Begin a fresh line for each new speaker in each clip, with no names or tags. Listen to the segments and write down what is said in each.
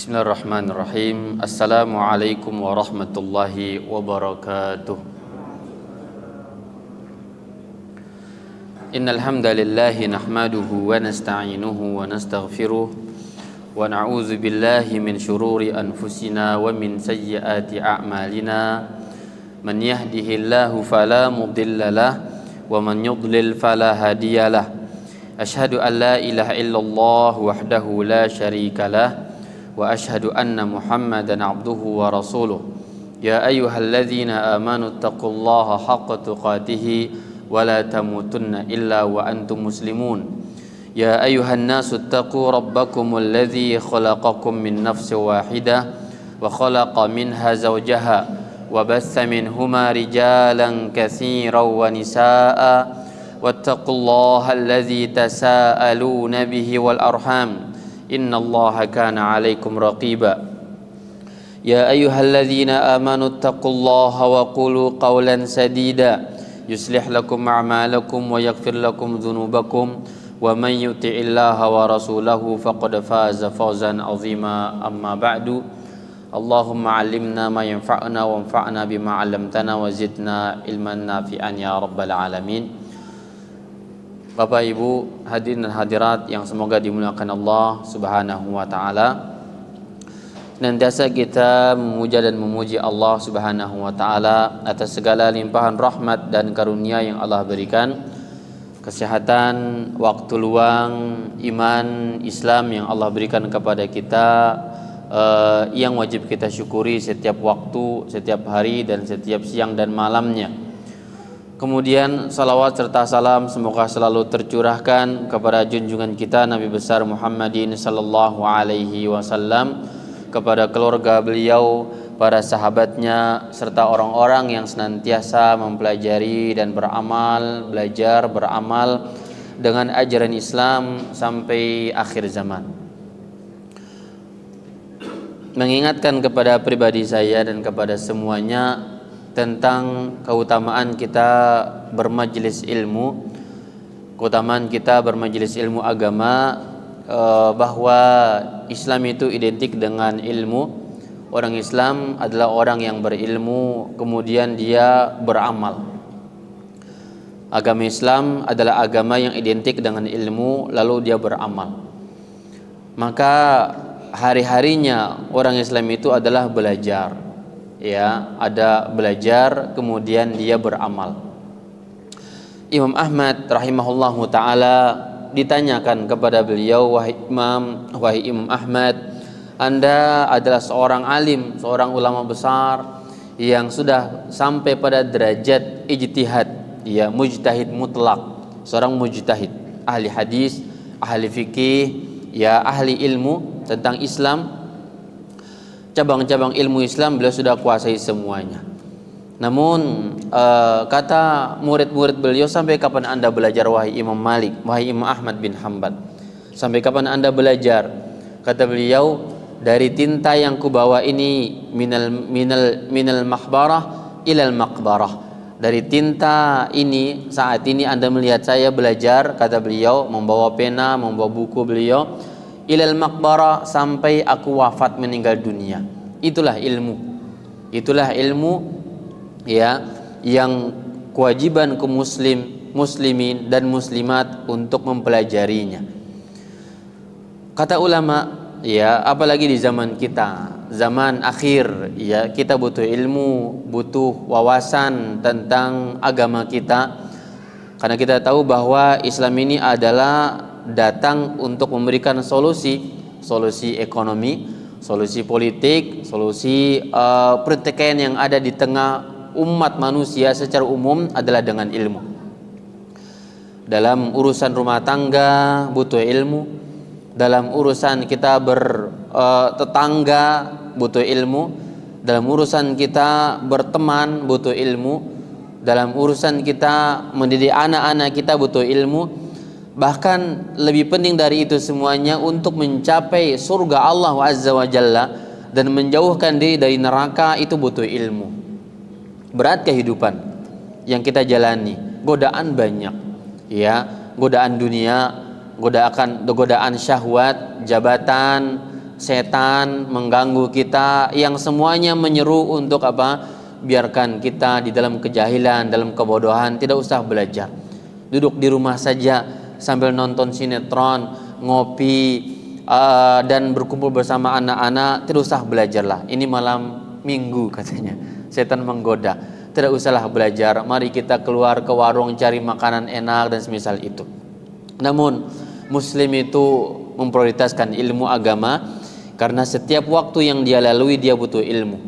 Bismillahirrahmanirrahim. Assalamualaikum warahmatullahi wabarakatuh. Innal hamdalillah nahmaduhu wa nasta'inuhu wa nastaghfiruh wa na'udzu billahi min shururi anfusina wa min sayyiati a'malina. Man yahdihillahu fala mudilla lahu wa man yudlil fala hadiyalah. Asyhadu an la ilaha illallah wahdahu la syarika lah wa asyhadu anna Muhammadan abduhu wa rasuluh. Ya ayyuhalladzina amanu taqullaha haqqa tuqatih wa la tamutunna illa wa antum muslimun. Ya ayyuhan nasu taqu rabbakumul ladzi khalaqakum min nafsin wahidah wa khalaqa minha zawjaha wa bassa minhuma rijalan katsiran wa nisaa'a wattaqullaha alladzi tasaaluna bihi wal arham innallaha kana 'alaikum raqiba. Ya ayyuhalladzina amanu taqullaha wa qulu qawlan sadida yuslih lakum a'malakum wa yaghfir lakum dhunubakum wa man yuti'illaha wa rasulahu faqad faza fawzan 'azima. Amma ba'du. Allahumma 'allimna ma yanfa'una wanfa'na bima 'allamtana wa zidna ilman nafi'an ya rabbal alamin. Bapak Ibu hadirin dan hadirat yang semoga dimuliakan Allah Subhanahu wa taala. Senantiasa kita memuja dan memuji Allah Subhanahu wa taala atas segala limpahan rahmat dan karunia yang Allah berikan. Kesehatan, waktu luang, iman, Islam yang Allah berikan kepada kita, yang wajib kita syukuri setiap waktu, setiap hari dan setiap siang dan malamnya. Kemudian salawat serta salam semoga selalu tercurahkan kepada junjungan kita Nabi besar Muhammadin sallallahu alaihi wasallam, kepada keluarga beliau, para sahabatnya, serta orang-orang yang senantiasa mempelajari dan beramal, belajar beramal dengan ajaran Islam sampai akhir zaman. Mengingatkan kepada pribadi saya dan kepada semuanya tentang keutamaan kita bermajelis ilmu, keutamaan kita bermajelis ilmu agama, bahwa Islam itu identik dengan ilmu. Orang Islam adalah orang yang berilmu kemudian dia beramal. Agama Islam adalah agama yang identik dengan ilmu lalu dia beramal. Maka hari-harinya orang Islam itu adalah belajar. Ya, ada belajar kemudian dia beramal. Imam Ahmad rahimahullahu taala ditanyakan kepada beliau, wahai Imam Ahmad, Anda adalah seorang alim, seorang ulama besar yang sudah sampai pada derajat ijtihad, ya, mujtahid mutlak, seorang mujtahid, ahli hadis, ahli fikih, ya, ahli ilmu tentang Islam. Cabang-cabang ilmu Islam beliau sudah kuasai semuanya. Namun kata murid-murid beliau, sampai kapan Anda belajar wahai Imam Malik, wahai Imam Ahmad bin Hanbal? Sampai kapan Anda belajar? Kata beliau, dari tinta yang kubawa ini minal mahbarah ilal maqbarah. Dari tinta ini, saat ini Anda melihat saya belajar, kata beliau, membawa pena, membawa buku beliau, ilal maqbarah, sampai aku wafat meninggal dunia. Itulah ilmu. Itulah ilmu, ya, yang kewajiban kaum muslimin dan muslimat untuk mempelajarinya. Kata ulama, ya, apalagi di zaman kita, zaman akhir, ya, kita butuh ilmu, butuh wawasan tentang agama kita, karena kita tahu bahwa Islam ini adalah datang untuk memberikan solusi ekonomi, solusi politik, solusi pertikaian yang ada di tengah umat manusia secara umum adalah dengan ilmu. Dalam urusan rumah tangga butuh ilmu, dalam urusan kita bertetangga butuh ilmu, dalam urusan kita berteman butuh ilmu, dalam urusan kita mendidik anak-anak kita butuh ilmu. Bahkan lebih penting dari itu semuanya, untuk mencapai surga Allah Azza wa Jalla dan menjauhkan diri dari neraka, itu butuh ilmu. Berat kehidupan yang kita jalani, godaan banyak, ya, godaan dunia, godaan syahwat, jabatan, setan mengganggu kita, yang semuanya menyeru untuk apa? Biarkan kita di dalam kejahilan, dalam kebodohan, tidak usah belajar. Duduk di rumah saja sambil nonton sinetron, ngopi, dan berkumpul bersama anak-anak, tidak usah belajarlah. Ini malam minggu katanya. Setan menggoda. Tidak usahlah belajar. Mari kita keluar ke warung cari makanan enak dan semisal itu. Namun muslim itu memprioritaskan ilmu agama karena setiap waktu yang dia lalui dia butuh ilmu.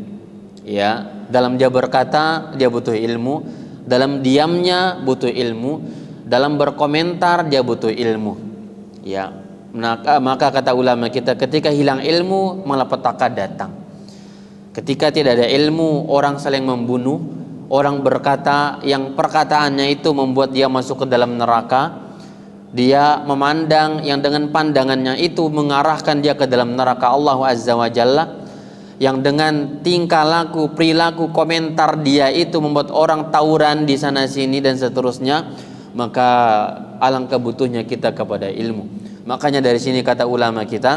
Ya, dalam dia berkata dia butuh ilmu, dalam diamnya butuh ilmu, dalam berkomentar dia butuh ilmu. Ya, maka kata ulama kita, ketika hilang ilmu malapetaka datang. Ketika tidak ada ilmu, orang saling membunuh, orang berkata yang perkataannya itu membuat dia masuk ke dalam neraka. Dia memandang yang dengan pandangannya itu mengarahkan dia ke dalam neraka Allah Azza wa Jalla. Yang dengan tingkah laku, perilaku, komentar dia itu membuat orang tawuran di sana sini dan seterusnya. Maka alangkah butuhnya kita kepada ilmu. Makanya dari sini kata ulama kita,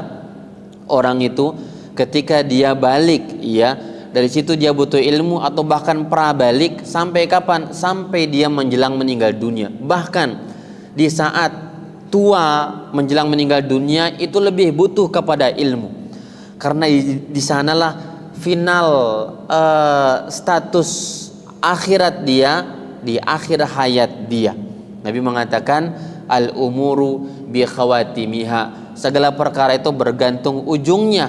orang itu ketika dia balik, ya, dari situ dia butuh ilmu atau bahkan prabalik sampai kapan? Sampai dia menjelang meninggal dunia. Bahkan di saat tua menjelang meninggal dunia itu lebih butuh kepada ilmu. Karena di sanalah final status akhirat dia, di akhir hayat dia. Nabi mengatakan al-umuru bi khawatimiha. Segala perkara itu bergantung ujungnya.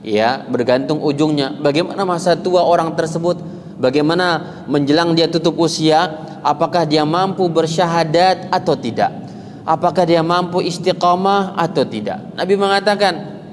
Ya, bergantung ujungnya. Bagaimana masa tua orang tersebut? Bagaimana menjelang dia tutup usia? Apakah dia mampu bersyahadat atau tidak? Apakah dia mampu istiqamah atau tidak? Nabi mengatakan,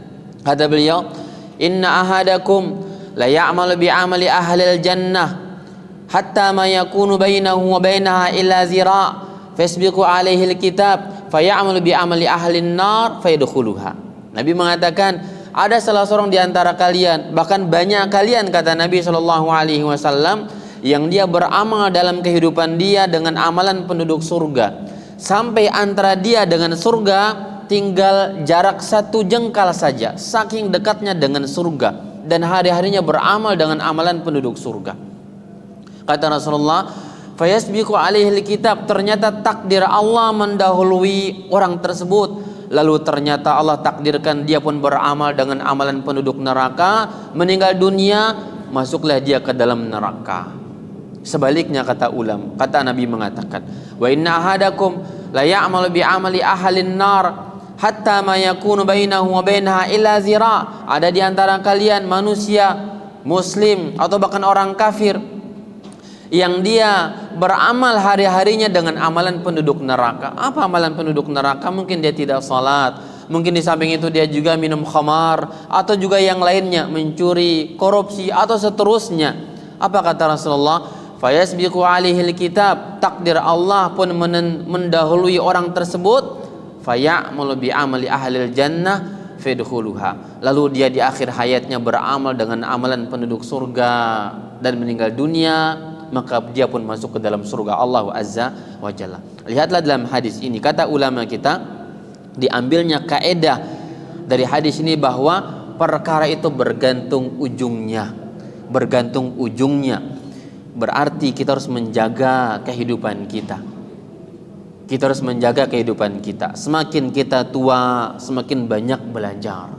kata beliau, inna ahadakum la ya'malu bi amali ahlil jannah hatta ma yakunu bainahu wa bainaha illa zira' fasbiqu alaihi alkitab fayamalu bi amali ahlin nar fayadkhuluha. Nabi mengatakan, ada salah seorang di antara kalian, bahkan banyak kalian kata Nabi sallallahu alaihi wasallam, yang dia beramal dalam kehidupan dia dengan amalan penduduk surga, sampai antara dia dengan surga tinggal jarak 1 jengkal saja, saking dekatnya dengan surga, dan hari-harinya beramal dengan amalan penduduk surga. Kata Rasulullah, fayasbiqu alaihi alkitab, ternyata takdir Allah mendahului orang tersebut. Lalu ternyata Allah takdirkan dia pun beramal dengan amalan penduduk neraka, meninggal dunia, masuklah dia ke dalam neraka. Sebaliknya kata Nabi mengatakan, wa inna ahadakum la ya'malu bi amali ahlin nar hatta ma yakunu bainahu wa bainaha illa zira'. Ada di antara kalian manusia muslim atau bahkan orang kafir yang dia beramal hari-harinya dengan amalan penduduk neraka. Apa amalan penduduk neraka? Mungkin dia tidak salat, mungkin di samping itu dia juga minum khamar, atau juga yang lainnya, mencuri, korupsi, atau seterusnya. Apa kata Rasulullah? Fayasbiqu alaihi alkitab, takdir Allah pun mendahului orang tersebut, faya'malu bi amali ahlil jannah fadkhuluha. Lalu dia di akhir hayatnya beramal dengan amalan penduduk surga dan meninggal dunia, maka dia pun masuk ke dalam surga Allah Azza wa Jalla. Lihatlah dalam hadis ini, kata ulama kita, diambilnya kaedah dari hadis ini bahwa perkara itu bergantung ujungnya. Bergantung ujungnya berarti kita harus menjaga kehidupan kita. Kita harus menjaga kehidupan kita. Semakin kita tua, semakin banyak belajar.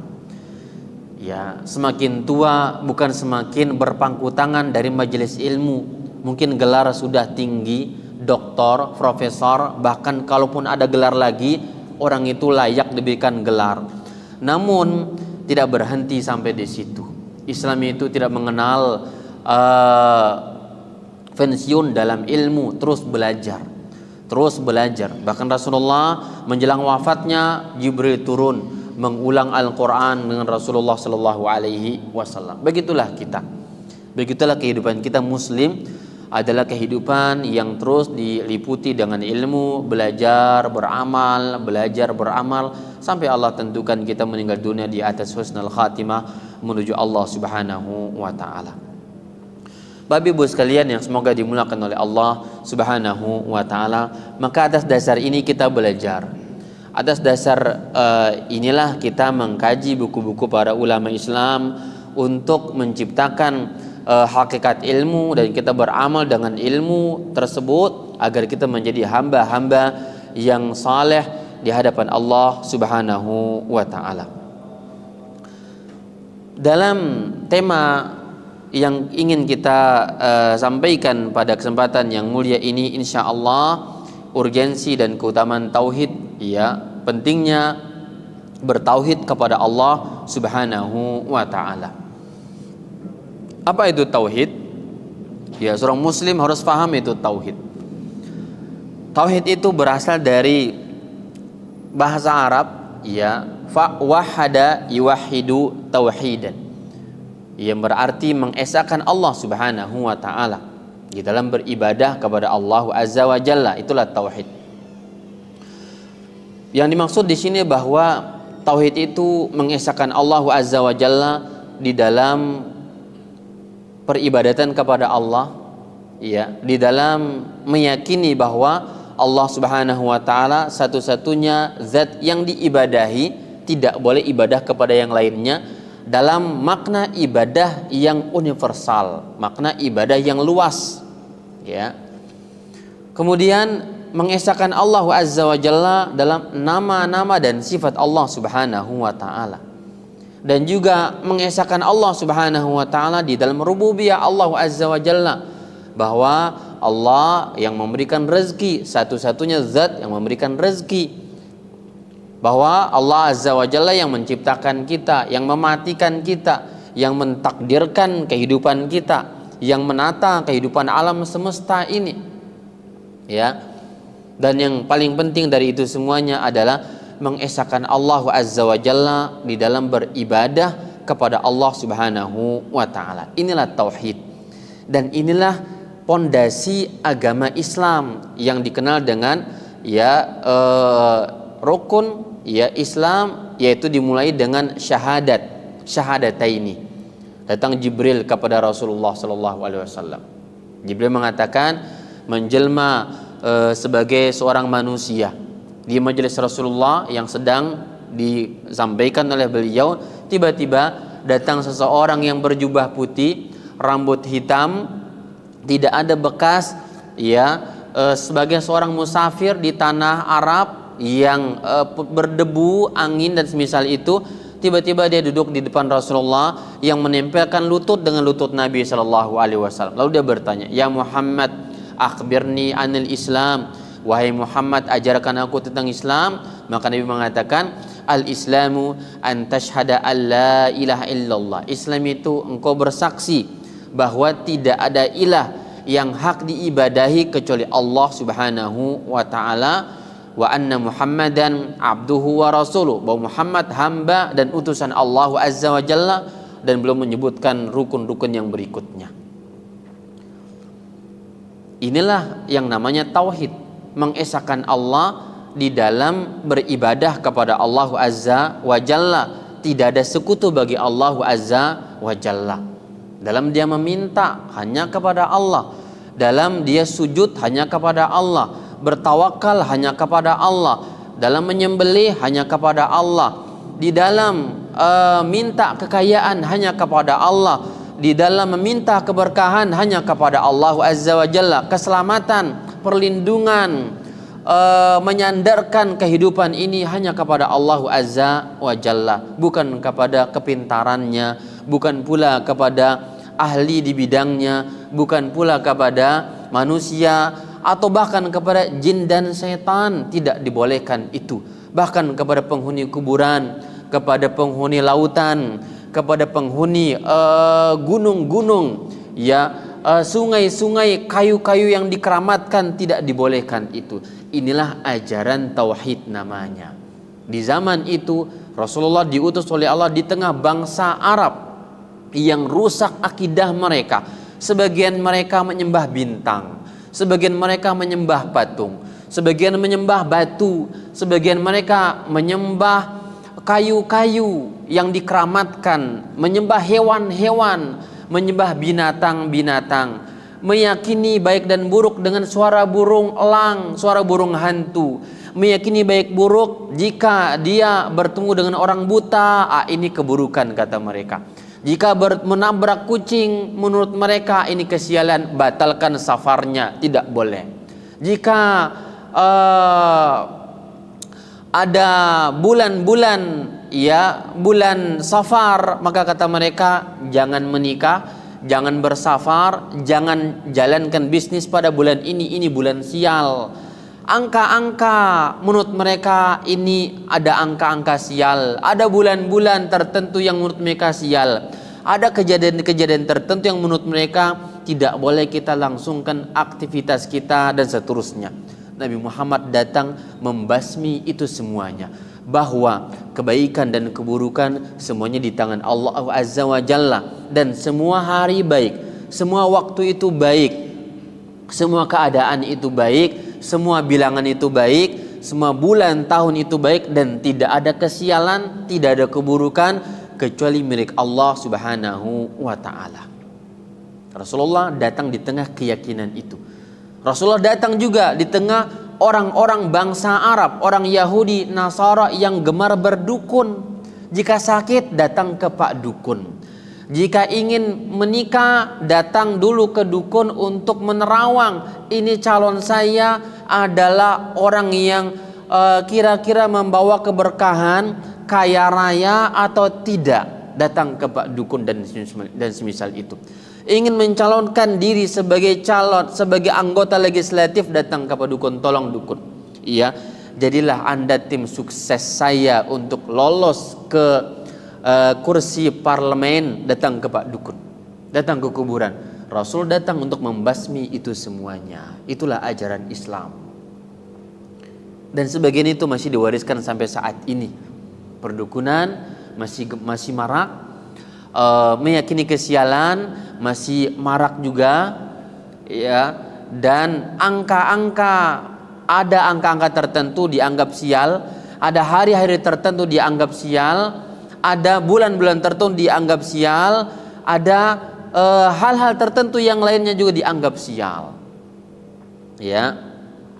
Ya, semakin tua bukan semakin berpangku tangan dari majelis ilmu. Mungkin gelar sudah tinggi, doktor, profesor, bahkan kalaupun ada gelar lagi, orang itu layak diberikan gelar. Namun tidak berhenti sampai di situ. Islam itu tidak mengenal pensiun dalam ilmu, terus belajar. Terus belajar. Bahkan Rasulullah menjelang wafatnya, Jibril turun mengulang Al-Quran dengan Rasulullah Sallallahu Alaihi Wasallam. Begitulah kita. Begitulah kehidupan kita muslim, adalah kehidupan yang terus diliputi dengan ilmu, belajar, beramal sampai Allah tentukan kita meninggal dunia di atas husnul khatimah menuju Allah Subhanahu wa taala. Bapak Ibu sekalian yang semoga dimuliakan oleh Allah Subhanahu wa taala, maka atas dasar ini kita belajar. Atas dasar inilah kita mengkaji buku-buku para ulama Islam untuk menciptakan hakikat ilmu, dan kita beramal dengan ilmu tersebut agar kita menjadi hamba-hamba yang saleh di hadapan Allah Subhanahu wa taala. Dalam tema yang ingin kita sampaikan pada kesempatan yang mulia ini, insya Allah urgensi dan keutamaan tauhid, ya, pentingnya bertauhid kepada Allah Subhanahu wa taala. Apa itu tauhid? Ya, seorang muslim harus paham itu tauhid. Tauhid itu berasal dari bahasa Arab, ya, wahada yuwahidu tauhidan, yang berarti mengesahkan Allah Subhanahu wa taala di dalam beribadah kepada Allah Azza wa Jalla. Itulah tauhid. Yang dimaksud di sini bahwa tauhid itu mengesahkan Allah Azza wa Jalla di dalam peribadatan kepada Allah, ya, di dalam meyakini bahwa Allah Subhanahu wa taala satu-satunya zat yang diibadahi, tidak boleh ibadah kepada yang lainnya, dalam makna ibadah yang universal, makna ibadah yang luas, ya. Kemudian mengesahkan Allah Azza wa Jalla dalam nama-nama dan sifat Allah Subhanahu wa taala, dan juga mengesahkan Allah Subhanahu wa taala di dalam rububiyah Allah Azza wa Jalla, bahwa Allah yang memberikan rezeki, satu-satunya zat yang memberikan rezeki, bahwa Allah Azza wa Jalla yang menciptakan kita, yang mematikan kita, yang mentakdirkan kehidupan kita, yang menata kehidupan alam semesta ini, ya. Dan yang paling penting dari itu semuanya adalah mengesahkan Allah Azza wa Jalla di dalam beribadah kepada Allah Subhanahu wa taala. Inilah tauhid. Dan inilah pondasi agama Islam yang dikenal dengan, ya, rukun, ya, Islam, yaitu dimulai dengan syahadataini. Datang Jibril kepada Rasulullah sallallahu alaihi wasallam. Jibril mengatakan, menjelma sebagai seorang manusia di majelis Rasulullah yang sedang disampaikan oleh beliau. Tiba-tiba datang seseorang yang berjubah putih, rambut hitam, tidak ada bekas, ya, sebagai seorang musafir di tanah Arab yang berdebu, angin dan semisal itu. Tiba-tiba dia duduk di depan Rasulullah yang menempelkan lutut dengan lutut Nabi Shallallahu Alaihi Wasallam. Lalu dia bertanya, ya Muhammad, akhbirni anil Islam, wahai Muhammad, ajarkan aku tentang Islam. Maka Nabi mengatakan, al Islamu an tashhada an la ilaha illallah. Islam itu engkau bersaksi bahwa tidak ada ilah yang hak diibadahi kecuali Allah Subhanahu wa taala, wa anna Muhammadan abduhu wa rasuluh, bahwa Muhammad hamba dan utusan Allah Azza wa Jalla, dan belum menyebutkan rukun-rukun yang berikutnya. Inilah yang namanya tauhid, mengesahkan Allah di dalam beribadah kepada Allah Azza wa Jalla. Tidak ada sekutu bagi Allah Azza wa Jalla. Dalam dia meminta hanya kepada Allah, dalam dia sujud hanya kepada Allah, bertawakal hanya kepada Allah, dalam menyembelih hanya kepada Allah, di dalam minta kekayaan hanya kepada Allah, di dalam meminta keberkahan hanya kepada Allah Azza wa Jalla, keselamatan, perlindungan, menyandarkan kehidupan ini hanya kepada Allah Azza wa Jalla, bukan kepada kepintarannya, bukan pula kepada ahli di bidangnya, bukan pula kepada manusia, atau bahkan kepada jin dan setan. Tidak dibolehkan itu. Bahkan kepada penghuni kuburan, kepada penghuni lautan, kepada penghuni gunung-gunung, ya, sungai-sungai, kayu-kayu yang dikeramatkan, tidak dibolehkan itu. Inilah ajaran tauhid namanya. Di zaman itu Rasulullah diutus oleh Allah di tengah bangsa Arab yang rusak akidah mereka. Sebagian mereka menyembah bintang, sebagian mereka menyembah patung, sebagian menyembah batu, sebagian mereka menyembah kayu-kayu yang dikeramatkan, menyembah hewan-hewan, menyembah binatang-binatang, meyakini baik dan buruk dengan suara burung elang, suara burung hantu, meyakini baik buruk. Jika dia bertemu dengan orang buta, ini keburukan kata mereka. Jika menabrak kucing, menurut mereka ini kesialan, batalkan safarnya, tidak boleh. Jika ada bulan-bulan bulan safar, maka kata mereka jangan menikah, jangan bersafar, jangan jalankan bisnis pada bulan ini bulan sial. Angka-angka menurut mereka ini ada angka-angka sial, ada bulan-bulan tertentu yang menurut mereka sial, ada kejadian-kejadian tertentu yang menurut mereka tidak boleh kita langsungkan aktivitas kita dan seterusnya. Nabi Muhammad datang membasmi itu semuanya, bahwa kebaikan dan keburukan semuanya di tangan Allah Azza wa Jalla, dan semua hari baik, semua waktu itu baik, semua keadaan itu baik, semua bilangan itu baik, semua bulan tahun itu baik, dan tidak ada kesialan, tidak ada keburukan kecuali milik Allah Subhanahu wa Ta'ala. Rasulullah datang di tengah keyakinan itu. Rasulullah datang juga di tengah orang-orang bangsa Arab, orang Yahudi, Nasara yang gemar berdukun. Jika sakit datang ke Pak Dukun. Jika ingin menikah datang dulu ke dukun untuk menerawang, ini calon saya adalah orang yang kira-kira membawa keberkahan, kaya raya atau tidak. Datang ke Pak Dukun dan semisal itu. Ingin mencalonkan diri sebagai calon, sebagai anggota legislatif, datang ke Pak Dukun, tolong dukun. Iya, jadilah Anda tim sukses saya untuk lolos ke kursi parlemen, datang ke Pak Dukun, datang ke kuburan. Rasul datang untuk membasmi itu semuanya. Itulah ajaran Islam. Dan sebagian itu masih diwariskan sampai saat ini. Perdukunan masih marak, meyakini kesialan masih marak juga, ya. Dan ada angka-angka tertentu dianggap sial, ada hari-hari tertentu dianggap sial, ada bulan-bulan tertentu dianggap sial, ada hal-hal tertentu yang lainnya juga dianggap sial. Ya,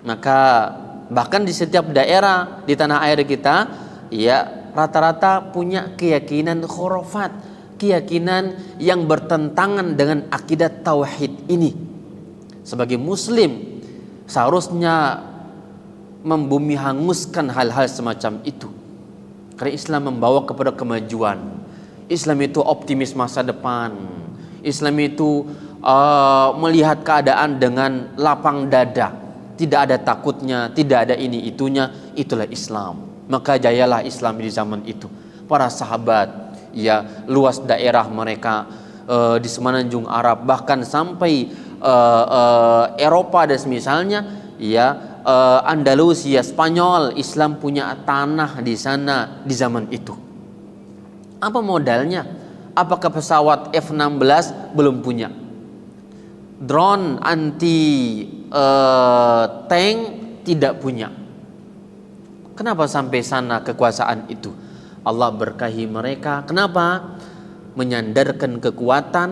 maka bahkan di setiap daerah di tanah air kita, ya, rata-rata punya keyakinan khurafat, keyakinan yang bertentangan dengan akidah tauhid ini. Sebagai muslim seharusnya membumi hanguskan hal-hal semacam itu. Karena Islam membawa kepada kemajuan. Islam itu optimis masa depan. Islam itu melihat keadaan dengan lapang dada. Tidak ada takutnya, tidak ada ini itunya. Itulah Islam. Maka jayalah Islam di zaman itu. Para sahabat, ya, luas daerah mereka di semenanjung Arab, bahkan sampai Eropa dan semisalnya, ya, Andalusia, Spanyol, Islam punya tanah di sana di zaman itu. Apa modalnya? Apakah pesawat F-16? Belum punya. Drone anti tank tidak punya. Kenapa sampai sana kekuasaan itu? Allah berkahi mereka. Kenapa? Menyandarkan kekuatan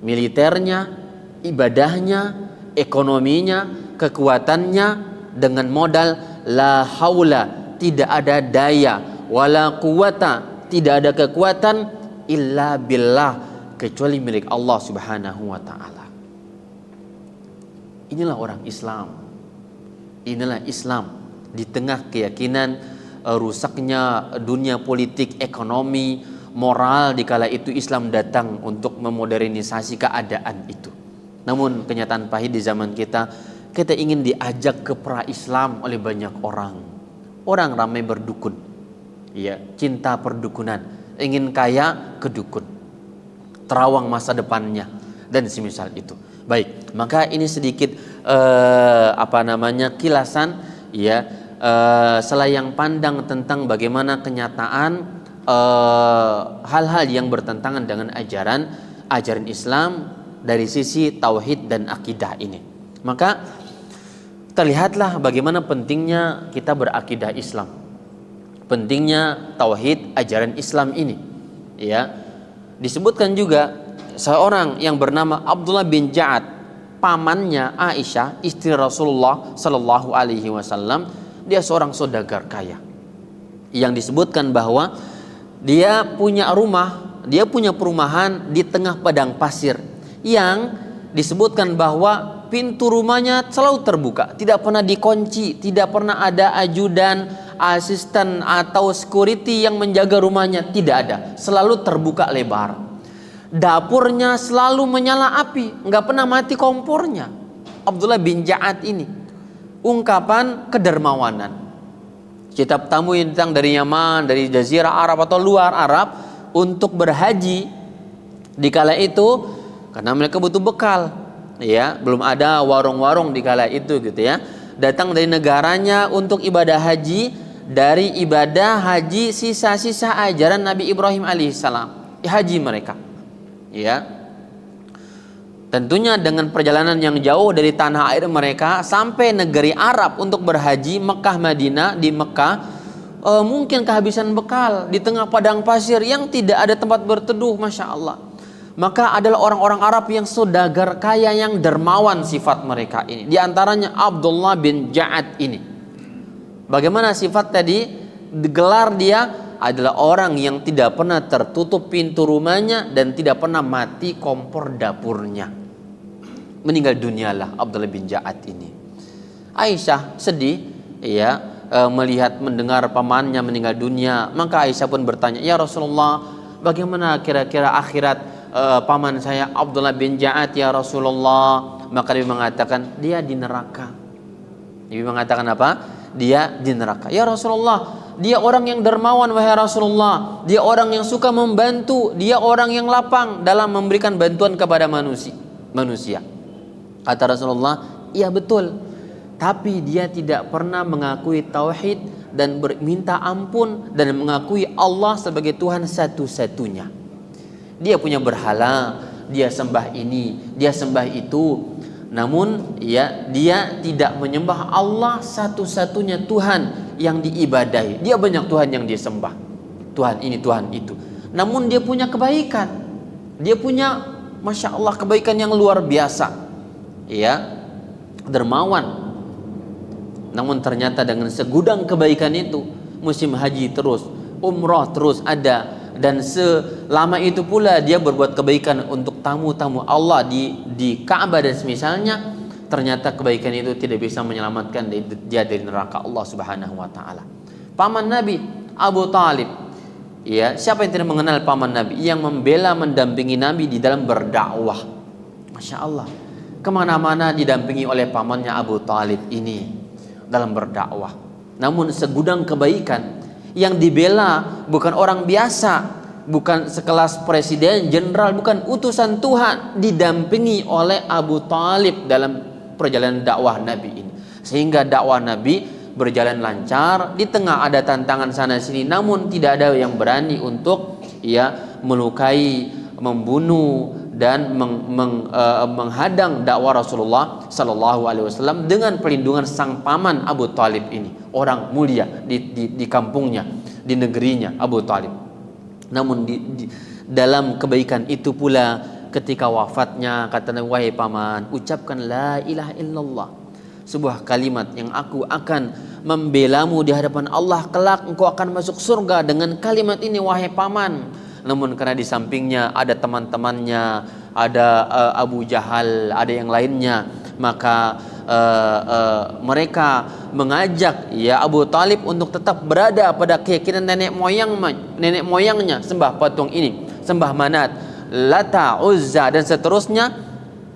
militernya, ibadahnya, ekonominya, kekuatannya dengan modal la haula, tidak ada daya, wala quwata, tidak ada kekuatan illa billah, kecuali milik Allah Subhanahu wa Ta'ala. Inilah orang Islam. Inilah Islam di tengah keyakinan rusaknya dunia politik, ekonomi, moral. Dikala itu Islam datang untuk memodernisasi keadaan itu. Namun kenyataan pahit di zaman kita ingin diajak ke pra-Islam oleh banyak orang. Orang ramai berdukun, ya, cinta perdukunan, ingin kaya ke dukun, terawang masa depannya dan semisal itu. Baik, maka ini sedikit kilasan, ya, selayang pandang tentang bagaimana kenyataan hal-hal yang bertentangan dengan ajaran Islam dari sisi tauhid dan akidah ini. Maka terlihatlah bagaimana pentingnya kita berakidah Islam, pentingnya tauhid ajaran Islam ini. Ya, disebutkan juga seorang yang bernama Abdullah bin Ja'ad, pamannya Aisyah, istri Rasulullah Sallallahu Alaihi Wasallam, Dia seorang saudagar kaya yang disebutkan bahwa dia punya rumah, dia punya perumahan di tengah padang pasir yang disebutkan bahwa pintu rumahnya selalu terbuka, tidak pernah dikunci, tidak pernah ada ajudan, asisten atau security yang menjaga rumahnya, tidak ada, selalu terbuka lebar. Dapurnya selalu menyala api, nggak pernah mati kompornya. Abdullah bin Ja'ad ini ungkapan kedermawanan. Kitab tamu yang datang dari Yaman, dari Jazirah Arab atau luar Arab untuk berhaji di kala itu, karena mereka butuh bekal, ya, belum ada warung-warung di kala itu gitu ya. Datang dari negaranya untuk ibadah haji, dari ibadah haji sisa-sisa ajaran Nabi Ibrahim alaihissalam, haji mereka, ya. Tentunya dengan perjalanan yang jauh dari tanah air mereka sampai negeri Arab untuk berhaji, Mekah Madinah. Di Mekah mungkin kehabisan bekal di tengah padang pasir yang tidak ada tempat berteduh, Masya Allah. Maka adalah orang-orang Arab yang saudagar kaya, yang dermawan sifat mereka ini. Di antaranya Abdullah bin Ja'ad ini. Bagaimana sifat tadi? Gelar dia adalah orang yang tidak pernah tertutup pintu rumahnya dan tidak pernah mati kompor dapurnya. Meninggal dunialah Abdullah bin Ja'ad ini. Aisyah sedih, ya, melihat mendengar pamannya meninggal dunia. Maka Aisyah pun bertanya, ya Rasulullah, bagaimana kira-kira akhirat paman saya Abdullah bin Ja'ad ya Rasulullah? Maka Nabi mengatakan, dia di neraka. Nabi mengatakan apa? Dia di neraka. Ya Rasulullah, dia orang yang dermawan wahai Rasulullah. Dia orang yang suka membantu. Dia orang yang lapang dalam memberikan bantuan kepada manusia. Kata Rasulullah, iya betul. Tapi dia tidak pernah mengakui tauhid dan minta ampun dan mengakui Allah sebagai Tuhan satu-satunya. Dia punya berhala, dia sembah ini, dia sembah itu. Namun ya, dia tidak menyembah Allah satu-satunya Tuhan yang diibadahi. Dia banyak Tuhan yang dia sembah, Tuhan ini, Tuhan itu. Namun dia punya kebaikan, dia punya Masya Allah kebaikan yang luar biasa, ya, dermawan. Namun ternyata dengan segudang kebaikan itu, musim haji terus, umroh terus ada, dan selama itu pula dia berbuat kebaikan untuk tamu-tamu Allah di Ka'bah dan semisalnya. Ternyata kebaikan itu tidak bisa menyelamatkan dia dari neraka Allah Subhanahu wa taala. Paman Nabi Abu Talib, ya, siapa yang tidak mengenal paman Nabi yang membela, mendampingi Nabi di dalam berdakwah. Masya Allah, kemana-mana didampingi oleh pamannya Abu Talib ini dalam berdakwah. Namun segudang kebaikan yang dibela bukan orang biasa, bukan sekelas presiden, jenderal, bukan utusan Tuhan, didampingi oleh Abu Talib dalam perjalanan dakwah Nabi ini. Sehingga dakwah Nabi berjalan lancar. Di tengah ada tantangan sana sini, namun tidak ada yang berani untuk ya melukai, membunuh dan menghadang dakwah Rasulullah Sallallahu Alaihi Wasallam dengan perlindungan sang paman Abu Talib ini, orang mulia di kampungnya, di negerinya Abu Talib. Namun dalam kebaikan itu pula ketika wafatnya kata Nabi, wahai paman, ucapkan la ilaha illallah, sebuah kalimat yang aku akan membelamu di hadapan Allah kelak, engkau akan masuk surga dengan kalimat ini wahai paman. Namun karena di sampingnya ada teman-temannya, ada Abu Jahal, ada yang lainnya, maka mereka mengajak ya Abu Talib untuk tetap berada pada keyakinan nenek moyangnya, sembah patung ini, sembah Manat, Lata, Uzza dan seterusnya,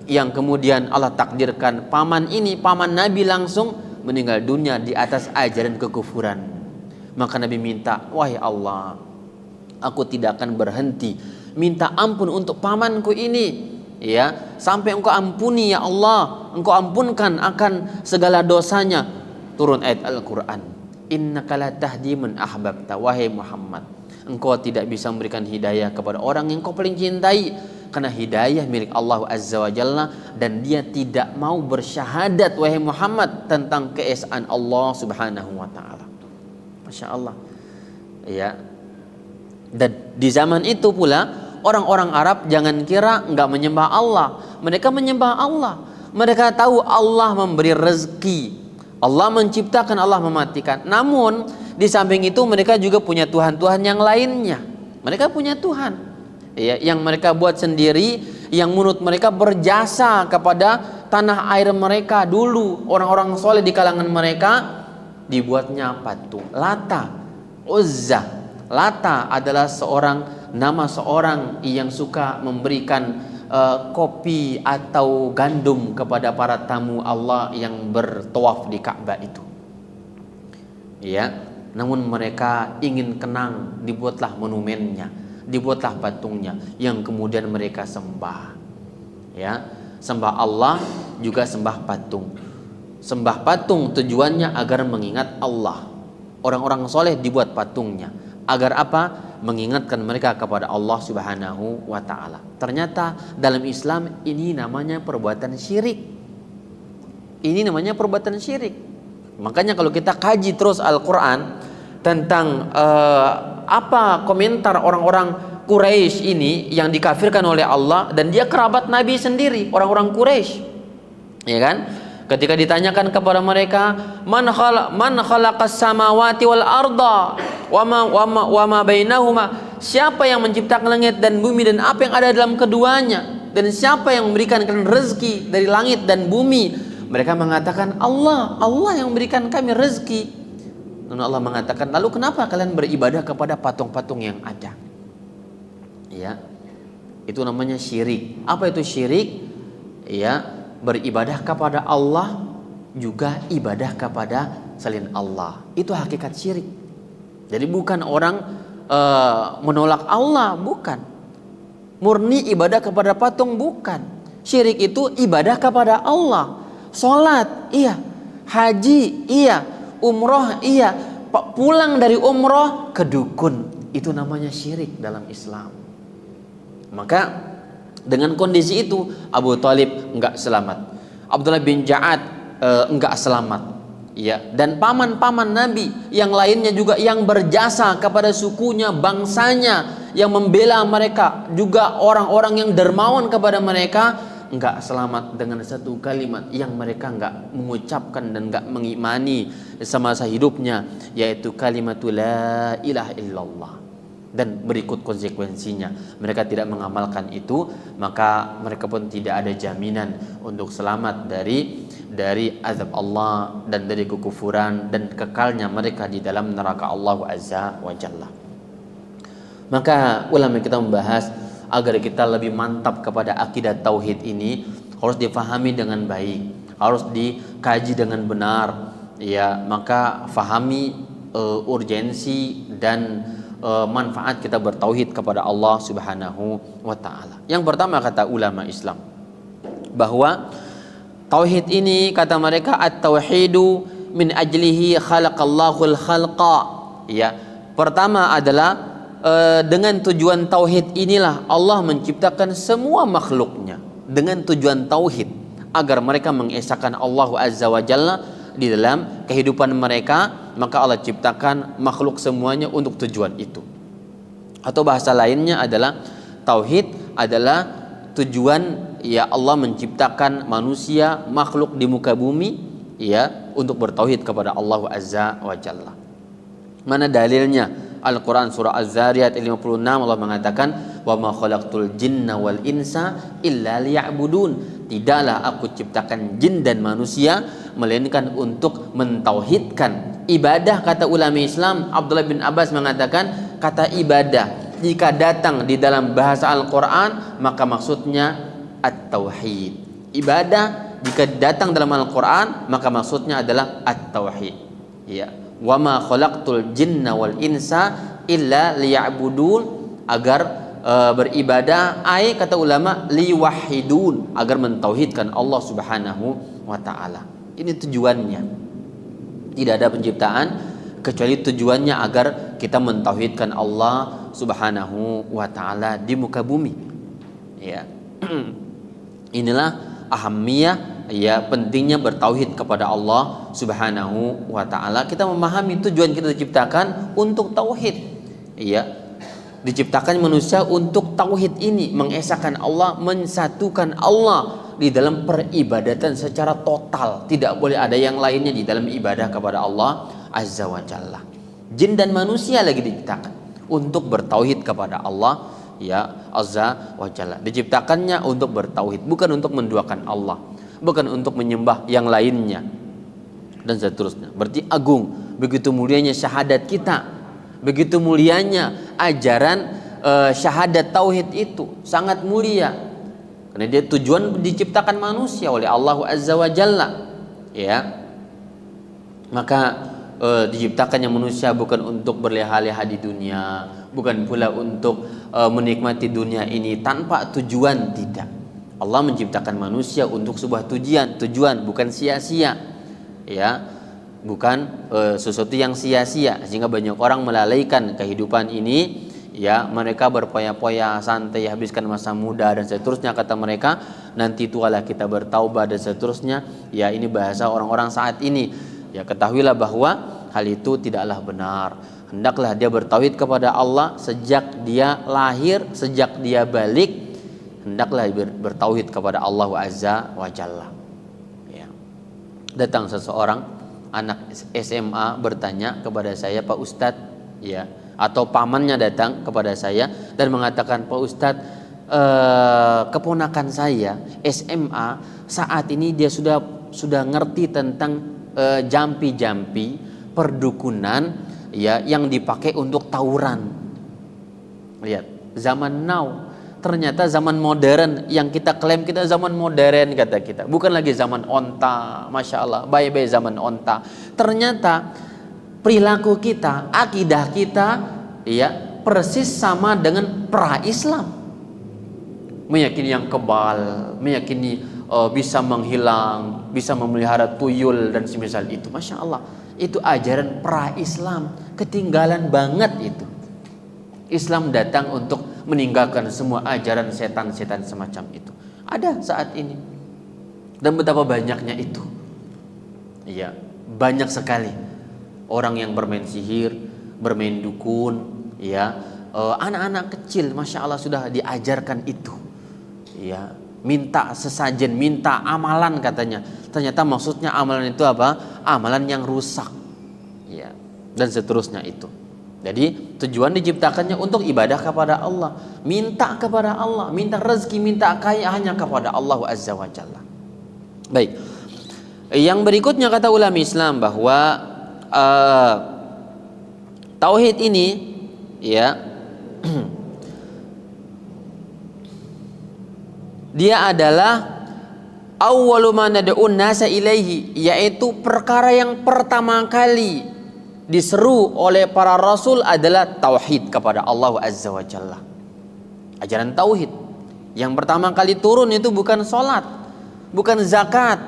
yang kemudian Allah takdirkan paman ini, paman Nabi langsung meninggal dunia di atas ajaran kekufuran. Maka Nabi minta, wahai Allah, aku tidak akan berhenti minta ampun untuk pamanku ini, ya, sampai engkau ampuni ya Allah, engkau ampunkan akan segala dosanya. Turun ayat Al-Quran, innaka la tahdi man ahbabta, wahai Muhammad, engkau tidak bisa memberikan hidayah kepada orang yang kau paling cintai, karena hidayah milik Allah Azza wa Jalla, dan dia tidak mau bersyahadat wahai Muhammad tentang keesaan Allah Subhanahu wa taala. Masya Allah, ya. Dan di zaman itu pula orang-orang Arab jangan kira enggak menyembah Allah. Mereka menyembah Allah. Mereka tahu Allah memberi rezeki, Allah menciptakan, Allah mematikan. Namun di samping itu mereka juga punya Tuhan-Tuhan yang lainnya. Mereka punya Tuhan, ya, yang mereka buat sendiri, yang menurut mereka berjasa kepada tanah air mereka. Dulu orang-orang soleh di kalangan mereka dibuatnya patung Lata, Uzza. Lata adalah nama seorang yang suka memberikan kopi atau gandum kepada para tamu Allah yang bertawaf di Ka'bah itu. Ya, namun mereka ingin kenang, dibuatlah monumennya, dibuatlah patungnya yang kemudian mereka sembah. Ya, sembah Allah juga sembah patung. Sembah patung tujuannya agar mengingat Allah. Orang-orang soleh dibuat patungnya agar apa? Mengingatkan mereka kepada Allah Subhanahu wa ta'ala. Ternyata dalam Islam ini namanya perbuatan syirik. Ini namanya perbuatan syirik. Makanya kalau kita kaji terus Al-Quran tentang apa komentar orang-orang Quraisy ini yang dikafirkan oleh Allah, dan dia kerabat Nabi sendiri, orang-orang Quraisy, ya kan? Ketika ditanyakan kepada mereka, man khalaqas samawati wal arda wa ma bainahuma, siapa yang menciptakan langit dan bumi dan apa yang ada dalam keduanya, dan siapa yang memberikan kalian rezeki dari langit dan bumi? Mereka mengatakan Allah yang memberikan kami rezeki. Lalu Allah mengatakan, lalu kenapa kalian beribadah kepada patung-patung yang ada? Ya, itu namanya syirik. Apa itu syirik? Ya, beribadah kepada Allah juga ibadah kepada selain Allah. Itu hakikat syirik. Jadi bukan orang menolak Allah, bukan. Murni ibadah kepada patung, bukan. Syirik itu ibadah kepada Allah. Salat, iya. Haji, iya. Umroh, iya. Pulang dari umroh ke dukun, itu namanya syirik dalam Islam. Maka dengan kondisi itu Abu Thalib enggak selamat, Abdullah bin Ja'ad enggak selamat, ya, dan paman-paman Nabi yang lainnya juga yang berjasa kepada sukunya, bangsanya, yang membela mereka, juga orang-orang yang dermawan kepada mereka, enggak selamat dengan satu kalimat yang mereka enggak mengucapkan dan enggak mengimani semasa hidupnya, yaitu kalimatul la ilaha illallah. Dan berikut konsekuensinya, mereka tidak mengamalkan itu, maka mereka pun tidak ada jaminan untuk selamat dari azab Allah dan dari kekufuran dan kekalnya mereka di dalam neraka Allah Azza wa Jalla. Maka ulama kita membahas agar kita lebih mantap kepada akidah tauhid ini, harus difahami dengan baik, harus dikaji dengan benar, ya. Maka fahami urgensi dan manfaat kita bertauhid kepada Allah Subhanahu wa ta'ala. Yang pertama, kata ulama Islam, bahwa tauhid ini, kata mereka, at-tauhidu min ajlihi khalaqallahul khalqa. Ya, pertama adalah dengan tujuan tauhid inilah Allah menciptakan semua makhluknya, dengan tujuan tauhid agar mereka mengesahkan Allah Azza wa Jalla di dalam kehidupan mereka. Maka Allah ciptakan makhluk semuanya untuk tujuan itu. Atau bahasa lainnya adalah tauhid adalah tujuan, ya, Allah menciptakan manusia, makhluk di muka bumi, ya, untuk bertauhid kepada Allah Azza wa Jalla. Mana dalilnya? Al-Quran surah Az-Zariyat 56, Allah mengatakan, wa ma khalaqtul jinna wal insa illa liya'budun. Tidaklah aku ciptakan jin dan manusia melainkan untuk mentauhidkan. Ibadah, kata ulama Islam, Abdullah bin Abbas mengatakan, kata ibadah jika datang di dalam bahasa Al-Quran maka maksudnya at-tauhid. Ibadah jika datang dalam Al-Quran maka maksudnya adalah at-tauhid, ya. Wa ma khalaqtul jinna wal insa illa liya'budun, agar beribadah, kata ulama, liwahidun, agar mentauhidkan Allah Subhanahu wa ta'ala. Ini tujuannya. Tidak ada penciptaan kecuali tujuannya agar kita mentauhidkan Allah Subhanahu wa ta'ala di muka bumi, ya. Inilah ahamiyah, ya, pentingnya bertauhid kepada Allah Subhanahu wa ta'ala. Kita memahami tujuan kita diciptakan untuk tauhid, ya. Diciptakan manusia untuk tauhid ini, mengesahkan Allah, mensatukan Allah di dalam peribadatan secara total. Tidak boleh ada yang lainnya di dalam ibadah kepada Allah Azza wa Jalla. Jin dan manusia lagi diciptakan untuk bertauhid kepada Allah ya Azza wa Jalla. Diciptakannya untuk bertauhid, bukan untuk menduakan Allah, bukan untuk menyembah yang lainnya dan seterusnya. Berarti agung, begitu mulianya syahadat kita, begitu mulianya ajaran syahadat tauhid itu sangat mulia, karena dia tujuan diciptakan manusia oleh Allah Azza wa Jalla ya. Maka diciptakannya manusia bukan untuk berleha-leha di dunia, bukan pula untuk menikmati dunia ini tanpa tujuan, tidak. Allah menciptakan manusia untuk sebuah tujuan, bukan sia-sia ya, bukan sesuatu yang sia-sia, sehingga banyak orang melalaikan kehidupan ini ya. Mereka berpoya-poya, santai, habiskan masa muda dan seterusnya, kata mereka, nanti tualah kita bertaubat dan seterusnya ya. Ini bahasa orang-orang saat ini ya. Ketahuilah bahwa hal itu tidaklah benar. Hendaklah dia bertauhid kepada Allah sejak dia lahir, sejak dia balik, hendaklah bertauhid kepada Allah Azza wa Jalla ya. Datang seseorang anak SMA bertanya kepada saya, Pak Ustadz ya, atau pamannya datang kepada saya dan mengatakan, Pak Ustadz, keponakan saya SMA saat ini dia sudah ngerti tentang jampi-jampi perdukunan ya, yang dipakai untuk tawuran. Lihat, zaman now, ternyata zaman modern yang kita klaim kita zaman modern, kata kita, bukan lagi zaman onta. Masya Allah, baik-baik zaman onta. Ternyata perilaku kita, akidah kita ya persis sama dengan pra-Islam. Meyakini yang kebal, meyakini bisa menghilang, bisa memelihara tuyul dan semisal itu. Masya Allah, itu ajaran pra-Islam, ketinggalan banget itu. Islam datang untuk meninggalkan semua ajaran setan-setan semacam itu. Ada saat ini, dan betapa banyaknya itu. Iya, banyak sekali orang yang bermain sihir, bermain dukun, ya, anak-anak kecil, masya Allah sudah diajarkan itu, ya, minta sesajen, minta amalan katanya. Ternyata maksudnya amalan itu apa? Amalan yang rusak, ya, dan seterusnya itu. Jadi tujuan diciptakannya untuk ibadah kepada Allah, minta kepada Allah, minta rezeki, minta kaya hanya kepada Allah Azza wa Jalla. Baik, yang berikutnya kata ulama Islam bahwa tauhid ini ya dia adalah awwalu ma nad'un nasa ilaihi, yaitu perkara yang pertama kali diseru oleh para rasul adalah tauhid kepada Allah Azza wa Jalla. Ajaran tauhid yang pertama kali turun itu bukan sholat, bukan zakat,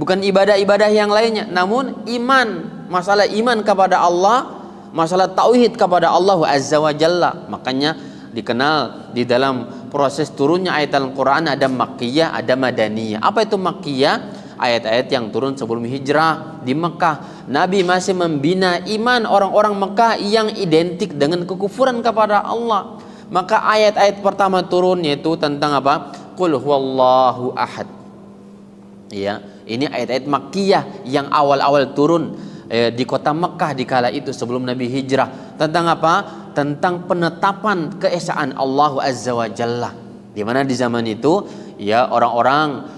bukan ibadah-ibadah yang lainnya, namun iman, masalah iman kepada Allah, masalah tauhid kepada Allah Azza wa Jalla. Makanya dikenal di dalam proses turunnya ayat Al-Quran ada makkiyah, ada madaniyah. Apa itu makkiyah? Ayat-ayat yang turun sebelum hijrah di Mekah. Nabi masih membina iman orang-orang Mekah yang identik dengan kekufuran kepada Allah. Maka ayat-ayat pertama turun yaitu tentang apa? Qul huwallahu ahad. Ya, ini ayat-ayat makkiyah yang awal-awal turun di kota Mekah di kala itu sebelum Nabi hijrah. Tentang apa? Tentang penetapan keesaan Allah Azza wa Jalla. Di mana di zaman itu ya orang-orang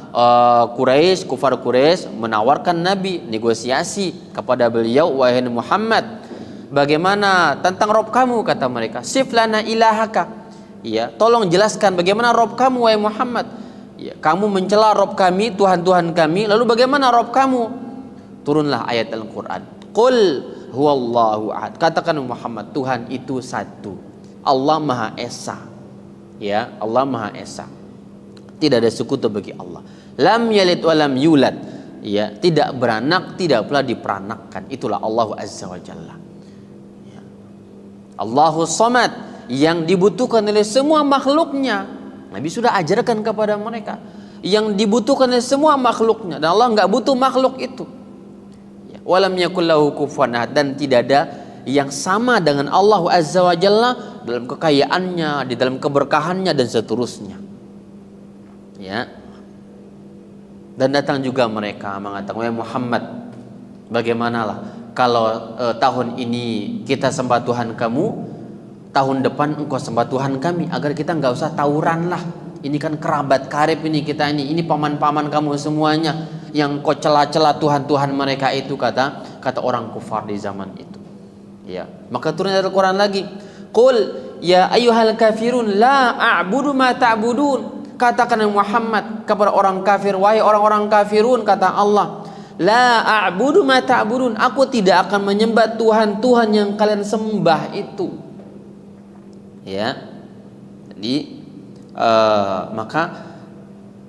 Quraisy, kufar Quraisy menawarkan Nabi negosiasi kepada beliau, wahai Muhammad, bagaimana tentang Rob kamu, kata mereka, sif lana ilahaka, ya, tolong jelaskan bagaimana Rob kamu wahai Muhammad, ya, kamu mencela Rob kami, Tuhan-Tuhan kami, lalu bagaimana Rob kamu? Turunlah ayat Al-Quran, Qul huwallahu ahad, katakan Muhammad, Tuhan itu satu, Allah Maha Esa, ya, Allah Maha Esa, tidak ada sekutu bagi Allah. Lam yalid wa lam yulad, ya, tidak beranak, tidak pula diperanakkan. Itulah Allah Azza wa Jalla, ya. Allahus Samad, yang dibutuhkan oleh semua makhluknya. Nabi sudah ajarkan kepada mereka yang dibutuhkan oleh semua makhluknya, dan Allah nggak butuh makhluk itu, ya. Walam yakul lahu kufuwan ahad, dan tidak ada yang sama dengan Allah Azza wa Jalla dalam kekayaannya, di dalam keberkahannya dan seterusnya, ya. Dan datang juga mereka mengatakan, "Wahai Muhammad, bagaimanalah kalau tahun ini kita sembah Tuhan kamu, tahun depan engkau sembah Tuhan kami, agar kita nggak usah tawuran lah. Ini kan kerabat karib ini kita ini paman-paman kamu semuanya yang kau cela-cela Tuhan-Tuhan mereka itu," kata orang kufar di zaman itu. Ya, maka turun dari Al-Quran lagi, "Qul ya ayyuhal kafirun la a'budu ma ta'budun." Katakan Muhammad kepada orang kafir, "Wahai orang-orang kafirun," kata Allah, "la a'budu ma ta'budun." Aku tidak akan menyembah Tuhan-Tuhan yang kalian sembah itu. Ya. Jadi maka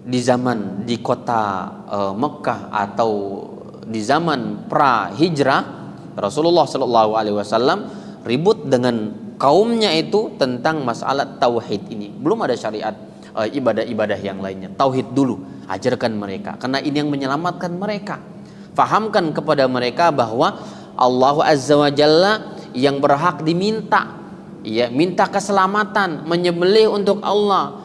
di zaman di kota Mekah atau di zaman pra hijrah, Rasulullah Shallallahu Alaihi Wasallam ribut dengan kaumnya itu tentang masalah tauhid ini. Belum ada syariat ibadah-ibadah yang lainnya. Tauhid dulu, ajarkan mereka, karena ini yang menyelamatkan mereka. Fahamkan kepada mereka bahwa Allah Azza wa Jalla yang berhak diminta, ya, minta keselamatan, menyembelih untuk Allah,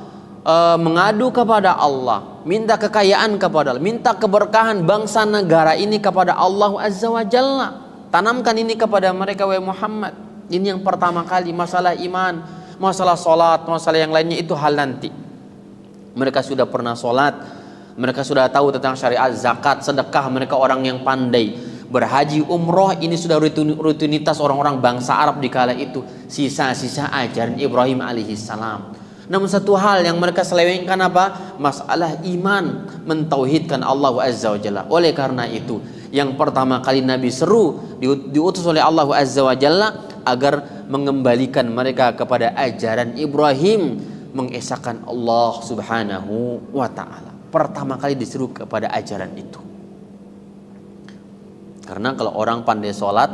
mengadu kepada Allah, minta kekayaan kepada Allah, minta keberkahan bangsa negara ini kepada Allah Azza wa Jalla. Tanamkan ini kepada mereka, wahai Muhammad. Ini yang pertama kali. Masalah iman, masalah sholat, masalah yang lainnya itu hal nanti. Mereka sudah pernah sholat, mereka sudah tahu tentang syariat, zakat, sedekah. Mereka orang yang pandai. Berhaji, umroh, ini sudah rutinitas orang-orang bangsa Arab di kala itu. Sisa-sisa ajaran Ibrahim alaihissalam. Namun satu hal yang mereka selewengkan apa? Masalah iman, mentauhidkan Allah Azza wa Jalla. Oleh karena itu, yang pertama kali Nabi seru, diutus oleh Allah Azza wa Jalla agar mengembalikan mereka kepada ajaran Ibrahim, mengesahkan Allah Subhanahu wa ta'ala. Pertama kali disuruh kepada ajaran itu. Karena kalau orang pandai sholat,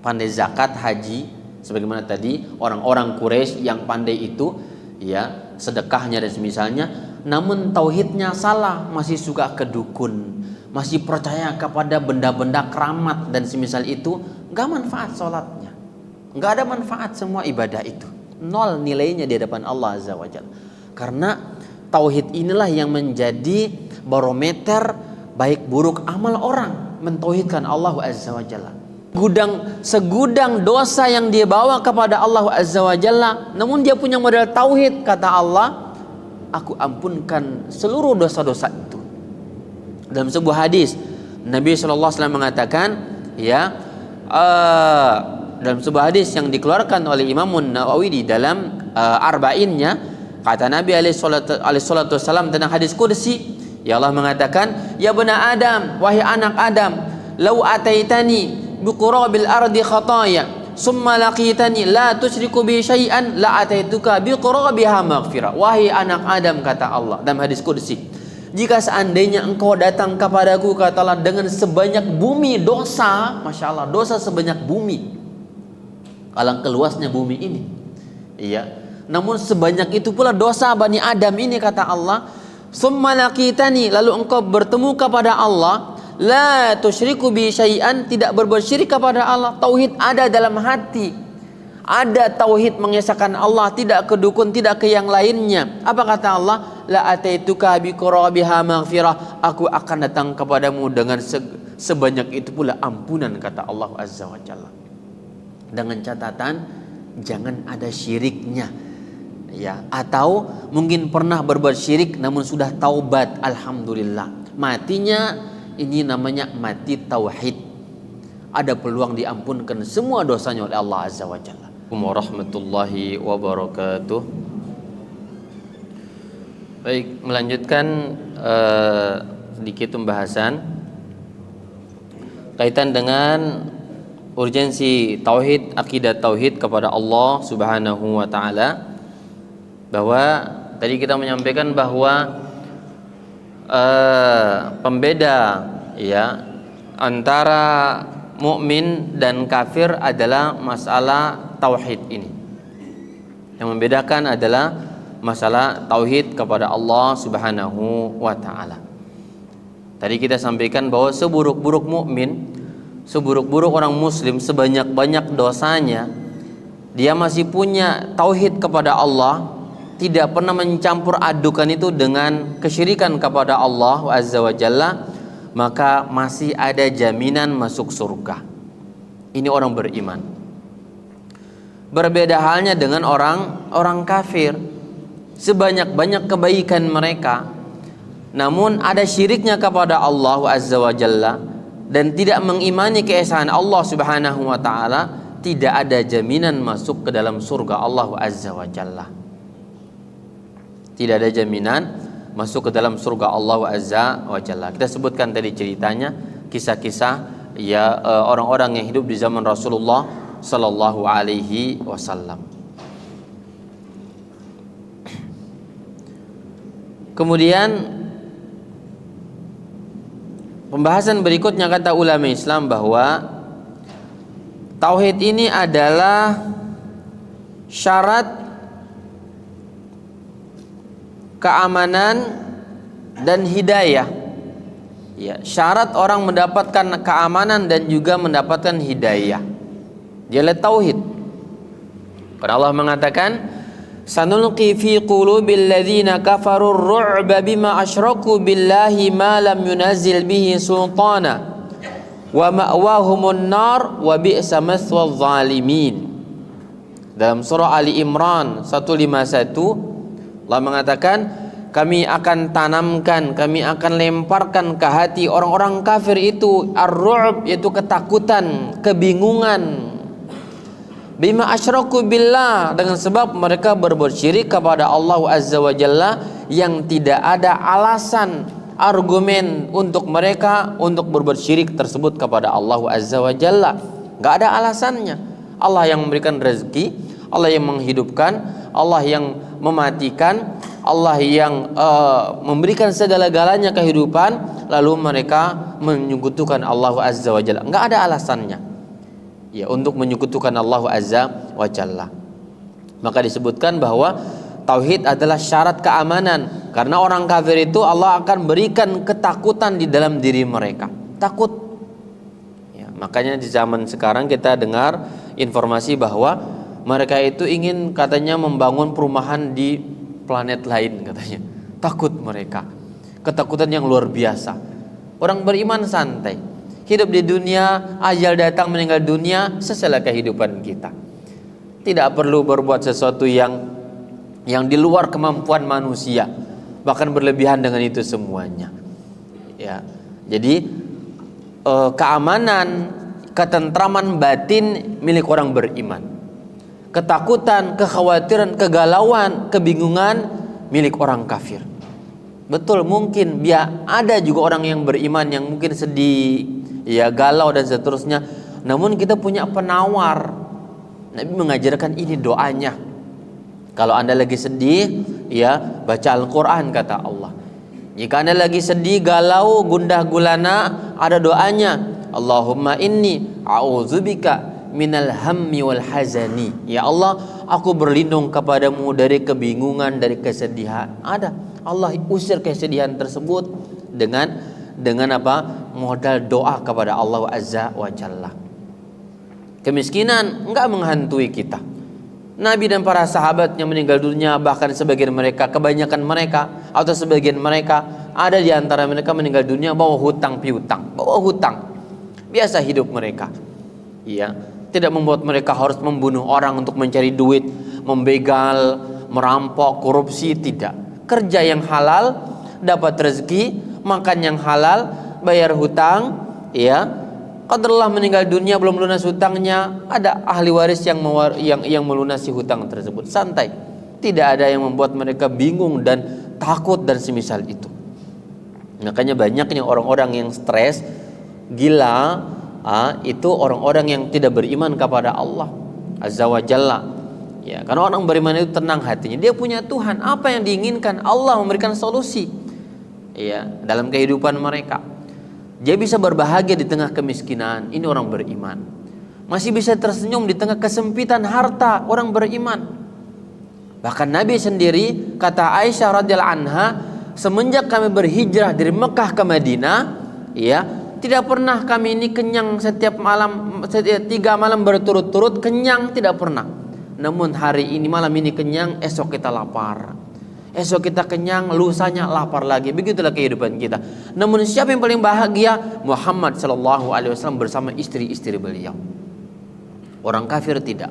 pandai zakat, haji, sebagaimana tadi orang-orang Quraisy yang pandai itu, ya, sedekahnya dan semisalnya, namun tauhidnya salah, masih suka ke dukun, masih percaya kepada benda-benda keramat dan semisal itu, nggak manfaat sholatnya, nggak ada manfaat semua ibadah itu, nol nilainya di hadapan Allah Azza wa Jalla. Karena tauhid inilah yang menjadi barometer baik buruk amal orang, mentauhidkan Allah Azza wa Jalla. Segudang dosa yang dia bawa kepada Allah Azza wa Jalla, namun dia punya modal tauhid, kata Allah, aku ampunkan seluruh dosa-dosa itu. Dalam sebuah hadis Nabi SAW mengatakan, ya, dalam sebuah hadis yang dikeluarkan oleh Imam Nawawi di dalam Arba'innya, kata Nabi SAW tentang hadis qudsi, ya Allah mengatakan, ya bena Adam, wahai anak Adam, lau ataitani biqurabil ardi khataya summa laqitani la tusyriku bi syai'an la ataituka biqurabiha maghfirah. Wahai anak Adam, kata Allah dalam hadis qudsi, jika seandainya engkau datang kepadaku, kata Allah, dengan sebanyak bumi dosa, Masya Allah, dosa sebanyak bumi, alangkah luasnya bumi ini, iya, namun sebanyak itu pula dosa Bani Adam ini, kata Allah, summa laqitani, lalu engkau bertemu kepada Allah, la tusyriku bi syai'an, tidak berbuat syirik kepada Allah, tauhid ada dalam hati, ada tauhid mengesahkan Allah, tidak ke dukun, tidak ke yang lainnya. Apa kata Allah? La ataituka bi qurabiha maghfirah, aku akan datang kepadamu dengan sebanyak itu pula ampunan, kata Allah Azza wa Jalla. Dengan catatan jangan ada syiriknya, ya, atau mungkin pernah berbuat syirik namun sudah taubat, alhamdulillah, matinya ini namanya mati tauhid, ada peluang diampunkan semua dosanya oleh Allah Azza wa Jalla. Warahmatullahi wabarakatuh. Baik, melanjutkan sedikit pembahasan kaitan dengan urgensi tauhid, akidah tauhid kepada Allah Subhanahu wa taala. Bahwa tadi kita menyampaikan bahwa pembeda, ya, antara mukmin dan kafir adalah masalah tauhid ini. Yang membedakan adalah masalah tauhid kepada Allah Subhanahu wa taala. Tadi kita sampaikan bahwa seburuk-buruk mukmin, seburuk-buruk orang muslim, sebanyak-banyak dosanya, dia masih punya tauhid kepada Allah, tidak pernah mencampur adukan itu dengan kesyirikan kepada Allah Azza wa Jalla, maka masih ada jaminan masuk surga. Ini orang beriman. Berbeda halnya dengan orang kafir. Sebanyak-banyak kebaikan mereka, namun ada syiriknya kepada Allah Azza wa Jalla dan tidak mengimani keesaan Allah Subhanahu wa taala, tidak ada jaminan masuk ke dalam surga Allah Azza wa Jalla. Tidak ada jaminan masuk ke dalam surga Allah Azza wa Jalla. Kita sebutkan tadi ceritanya, kisah-kisah ya orang-orang yang hidup di zaman Rasulullah sallallahu alaihi wasallam. Kemudian pembahasan berikutnya, kata ulama Islam bahwa tauhid ini adalah syarat keamanan dan hidayah. Ya, syarat orang mendapatkan keamanan dan juga mendapatkan hidayah. Dia tauhid. Karena Allah mengatakan, sanulqi fi qulubil ladzina kafarur ru'ba bima asyraku billahi ma lam yunazzil bihi sultana wa ma'wahumun nar wa bi'sa mathwal zalimin. Dalam surah Ali Imran 151 Allah mengatakan, kami akan tanamkan, kami akan lemparkan ke hati orang-orang kafir itu ar-ru'b, yaitu ketakutan, kebingungan, bima asyraku billah, dengan sebab mereka berbuat syirik kepada Allah Azza wa Jalla yang tidak ada alasan, argumen untuk mereka untuk berbuat syirik tersebut kepada Allah Azza wa Jalla. Gak ada alasannya. Allah yang memberikan rezeki, Allah yang menghidupkan, Allah yang mematikan, Allah yang memberikan segala-galanya kehidupan, lalu mereka menyekutukan Allah Azza wa Jalla. Gak ada alasannya ya untuk menyekutukan Allah Azza wa Jalla. Maka disebutkan bahwa tauhid adalah syarat keamanan, karena orang kafir itu Allah akan berikan ketakutan di dalam diri mereka, takut ya. Makanya di zaman sekarang kita dengar informasi bahwa mereka itu ingin katanya membangun perumahan di planet lain katanya. Takut mereka, ketakutan yang luar biasa. Orang beriman santai, hidup di dunia, ajal datang meninggal dunia, selesai kehidupan kita. Tidak perlu berbuat sesuatu yang di luar kemampuan manusia, bahkan berlebihan dengan itu semuanya. Ya, jadi keamanan, ketentraman batin milik orang beriman. Ketakutan, kekhawatiran, kegalauan, kebingungan milik orang kafir. Betul, mungkin ada juga orang yang beriman yang mungkin sedih, ya galau dan seterusnya, namun kita punya penawar. Nabi mengajarkan ini doanya. Kalau Anda lagi sedih, ya baca Al-Quran, kata Allah. Jika Anda lagi sedih, galau, gundah gulana, ada doanya. Allahumma inni a'udzubika minal hammi wal hazani. Ya Allah, aku berlindung kepadamu dari kebingungan, dari kesedihan. Ada, Allah usir kesedihan tersebut dengan apa? Modal doa kepada Allah Azza wa Jalla. Kemiskinan enggak menghantui kita. Nabi dan para sahabat yang meninggal dunia, bahkan sebagian mereka, kebanyakan mereka atau sebagian mereka, ada di antara mereka meninggal dunia bawa hutang piutang, bawa hutang. Biasa hidup mereka. Iya, tidak membuat mereka harus membunuh orang untuk mencari duit, membegal, merampok, korupsi, tidak. Kerja yang halal, dapat rezeki, makan yang halal, bayar hutang, ya. Qadarullah meninggal dunia belum lunas hutangnya, ada ahli waris yang melunasi hutang tersebut. Santai. Tidak ada yang membuat mereka bingung dan takut dan semisal itu. Makanya banyaknya orang-orang yang stres, gila, itu orang-orang yang tidak beriman kepada Allah Azza wa Jalla. Ya, karena orang beriman itu tenang hatinya. Dia punya Tuhan, apa yang diinginkan Allah memberikan solusi. Ya, dalam kehidupan mereka. Dia bisa berbahagia di tengah kemiskinan, ini orang beriman. Masih bisa tersenyum di tengah kesempitan harta, orang beriman. Bahkan Nabi sendiri, kata Aisyah radhiyallahu anha, semenjak kami berhijrah dari Mekah ke Madinah, ya, tidak pernah kami ini kenyang setiap malam, 3 malam berturut-turut kenyang, tidak pernah. namun hari ini malam ini kenyang, esok kita lapar. Esok kita kenyang, lusanya lapar lagi. Begitulah kehidupan kita. Namun siapa yang paling bahagia? Muhammad sallallahu alaihi wasallam bersama istri-istri beliau. Orang kafir tidak.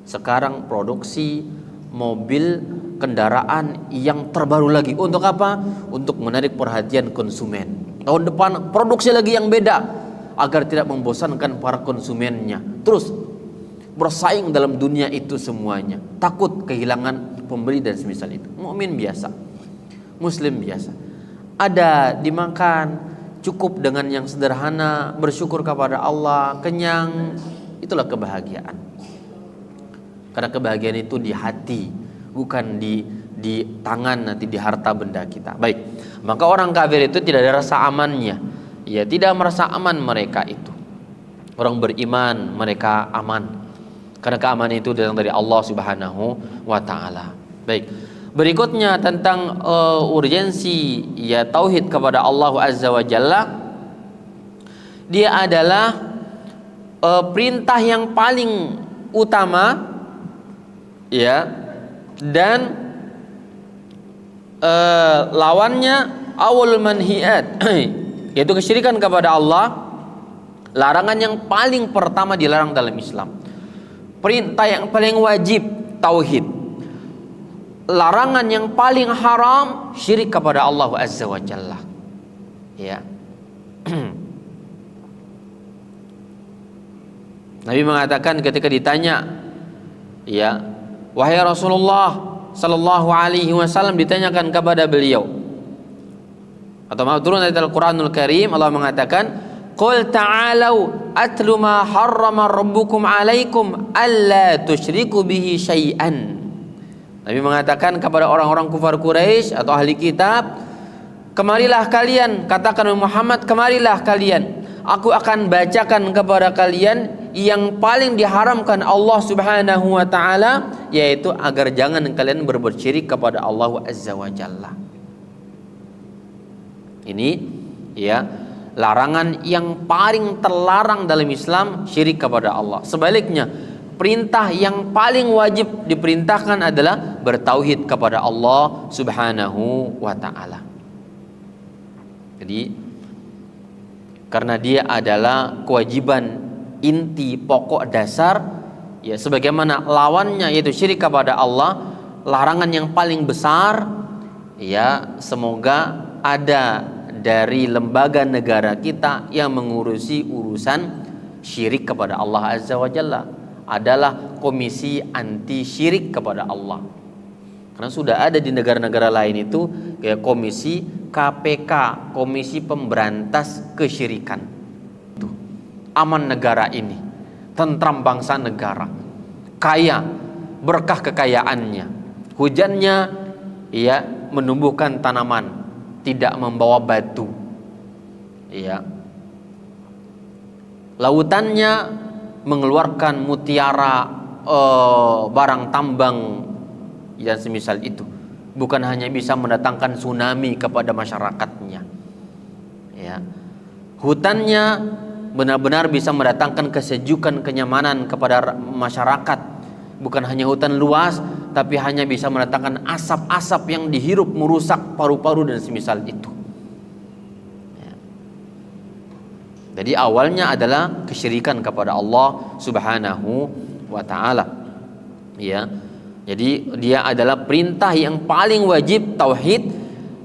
Sekarang produksi mobil, kendaraan yang terbaru lagi. Untuk apa? Untuk menarik perhatian konsumen. Tahun depan produksi lagi yang beda agar tidak membosankan para konsumennya. Terus bersaing dalam dunia itu semuanya. Takut kehilangan pembeli dan semisal itu. Mukmin biasa, muslim biasa. Ada dimakan, cukup dengan yang sederhana, bersyukur kepada Allah, kenyang. Itulah kebahagiaan. Karena kebahagiaan itu di hati, bukan di tangan, nanti di harta benda kita. Baik, maka orang kafir itu tidak ada rasa amannya. Ya, tidak merasa aman mereka itu. Orang beriman mereka aman. Karena keamanan itu datang dari Allah Subhanahu wa taala. Baik. Berikutnya tentang urgensi ya tauhid kepada Allah Azza wa Jalla. Dia adalah perintah yang paling utama ya, dan lawannya awal manhiat yaitu kesyirikan kepada Allah. Larangan yang paling pertama dilarang dalam Islam. Perintah yang paling wajib tauhid. Larangan yang paling haram syirik kepada Allah Azza wa Jalla. Ya. Nabi mengatakan ketika ditanya, ya, wahai Rasulullah sallallahu alaihi wasallam, ditanyakan kepada beliau, atau turun ayat Al-Quranul Karim, Allah mengatakan, qul ta'alau atlu ma harrama rabbukum alaikum alla tusyriku bihi syai'an. Nabi mengatakan kepada orang-orang kufar Quraisy atau ahli kitab, kemarilah kalian, katakan Muhammad, kemarilah kalian, aku akan bacakan kepada kalian yang paling diharamkan Allah Subhanahu wa taala, yaitu agar jangan kalian berbuat syirik kepada Allah Azza wa Jalla. Ini ya larangan yang paling terlarang dalam Islam, syirik kepada Allah. Sebaliknya, perintah yang paling wajib diperintahkan adalah bertauhid kepada Allah Subhanahu wa taala. Jadi karena dia adalah kewajiban inti pokok dasar ya, sebagaimana lawannya yaitu syirik kepada Allah, larangan yang paling besar ya, semoga ada dari lembaga negara kita yang mengurusi urusan syirik kepada Allah Azza wa Jalla, adalah Komisi Anti Syirik kepada Allah. Karena sudah ada di negara-negara lain itu kayak komisi KPK, Komisi Pemberantas Kesyirikan. Tuh, aman negara ini, tentram bangsa negara, kaya, berkah kekayaannya, hujannya ya menumbuhkan tanaman, tidak membawa batu, ya, lautannya mengeluarkan mutiara, barang tambang dan semisal itu, bukan hanya bisa mendatangkan tsunami kepada masyarakatnya, ya, hutannya benar-benar bisa mendatangkan kesejukan, kenyamanan kepada masyarakat, bukan hanya hutan luas, tapi hanya bisa mendatangkan asap-asap yang dihirup merusak paru-paru dan semisal itu. Ya. Jadi awalnya adalah kesyirikan kepada Allah Subhanahu wa taala. Ya. Jadi dia adalah perintah yang paling wajib tauhid,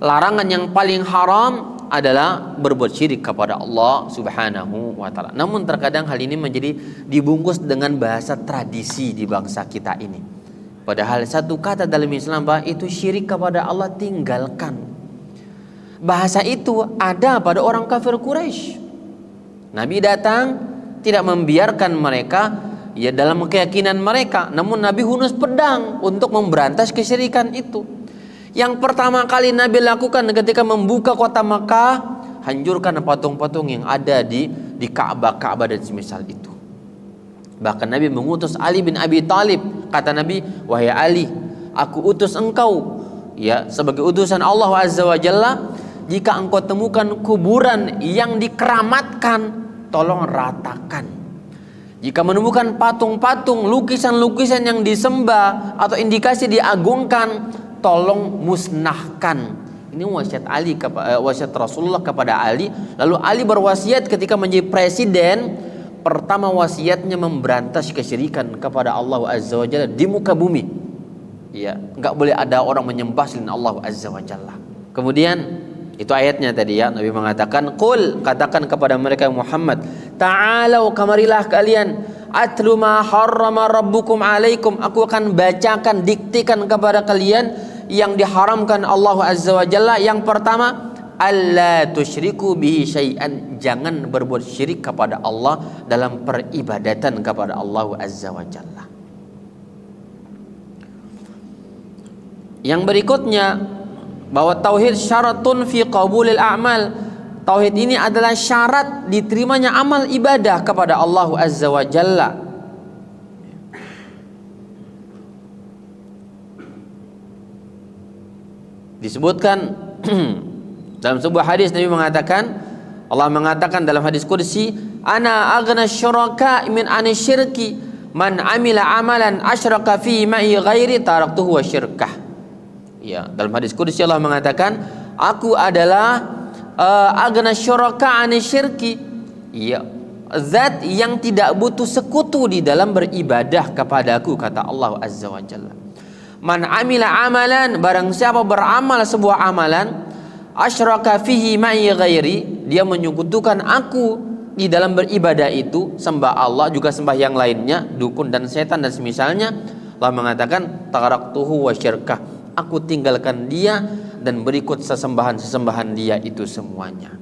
larangan yang paling haram adalah berbuat syirik kepada Allah Subhanahu wa taala. Namun terkadang hal ini menjadi dibungkus dengan bahasa tradisi di bangsa kita ini. Padahal satu kata dalam Islam, bahwa itu syirik kepada Allah, tinggalkan. Bahasa itu ada pada orang kafir Quraisy. Nabi datang tidak membiarkan mereka ya dalam keyakinan mereka, namun Nabi hunus pedang untuk memberantas kesyirikan itu. Yang pertama kali Nabi lakukan ketika membuka kota Makkah, hancurkan patung-patung yang ada di Ka'bah dan semisal itu. Bahkan Nabi mengutus Ali bin Abi Thalib. Kata Nabi, wahai Ali, aku utus engkau ya sebagai utusan Allah Azza wa Jalla. Jika engkau temukan kuburan yang dikeramatkan, tolong ratakan. Jika menemukan patung-patung, lukisan-lukisan yang disembah atau indikasi diagungkan, tolong musnahkan. Ini wasiat Rasulullah kepada Ali. Lalu Ali berwasiat ketika menjadi presiden, pertama wasiatnya memberantas kesyirikan kepada Allah Azza wa Jalla di muka bumi. Ya, enggak boleh ada orang menyembah selain Allah Azza wa Jalla. Kemudian itu ayatnya tadi ya, Nabi mengatakan, "Qul," katakan kepada mereka Muhammad, "Ta'alau, kamarilah kalian, atlu ma harrama rabbukum alaikum." Aku akan bacakan, diktikan kepada kalian yang diharamkan Allah Azza wa Jalla. Yang pertama, alla tusyriku bihi syai'an, jangan berbuat syirik kepada Allah dalam peribadatan kepada Allah Azza wa Jalla. Yang berikutnya, bahwa tauhid syaratun fi qabulil a'mal. Tauhid ini adalah syarat diterimanya amal ibadah kepada Allah Azza wa Jalla. Disebutkan dalam sebuah hadis, Nabi mengatakan, Allah mengatakan dalam hadis qudsi, "Ana aghna syuraka min anisyirki, man amila amalan asyraka fi ma'i ghairi taraktuhu wa syirkah." Ya, dalam hadis qudsi Allah mengatakan, aku adalah aghna syuraka anisyirki. Ya, zat yang tidak butuh sekutu di dalam beribadah kepadaku, kata Allah Azza wa Jalla. Man amila amalan, barang siapa beramal sebuah amalan, asyraka fihi ma'i ghairi, dia menyekutukan aku di dalam beribadah itu, sembah Allah juga sembah yang lainnya, dukun dan setan dan semisalnya. Allah mengatakan, taraktuhu wa syirkah, aku tinggalkan dia dan berikut sesembahan dia itu semuanya.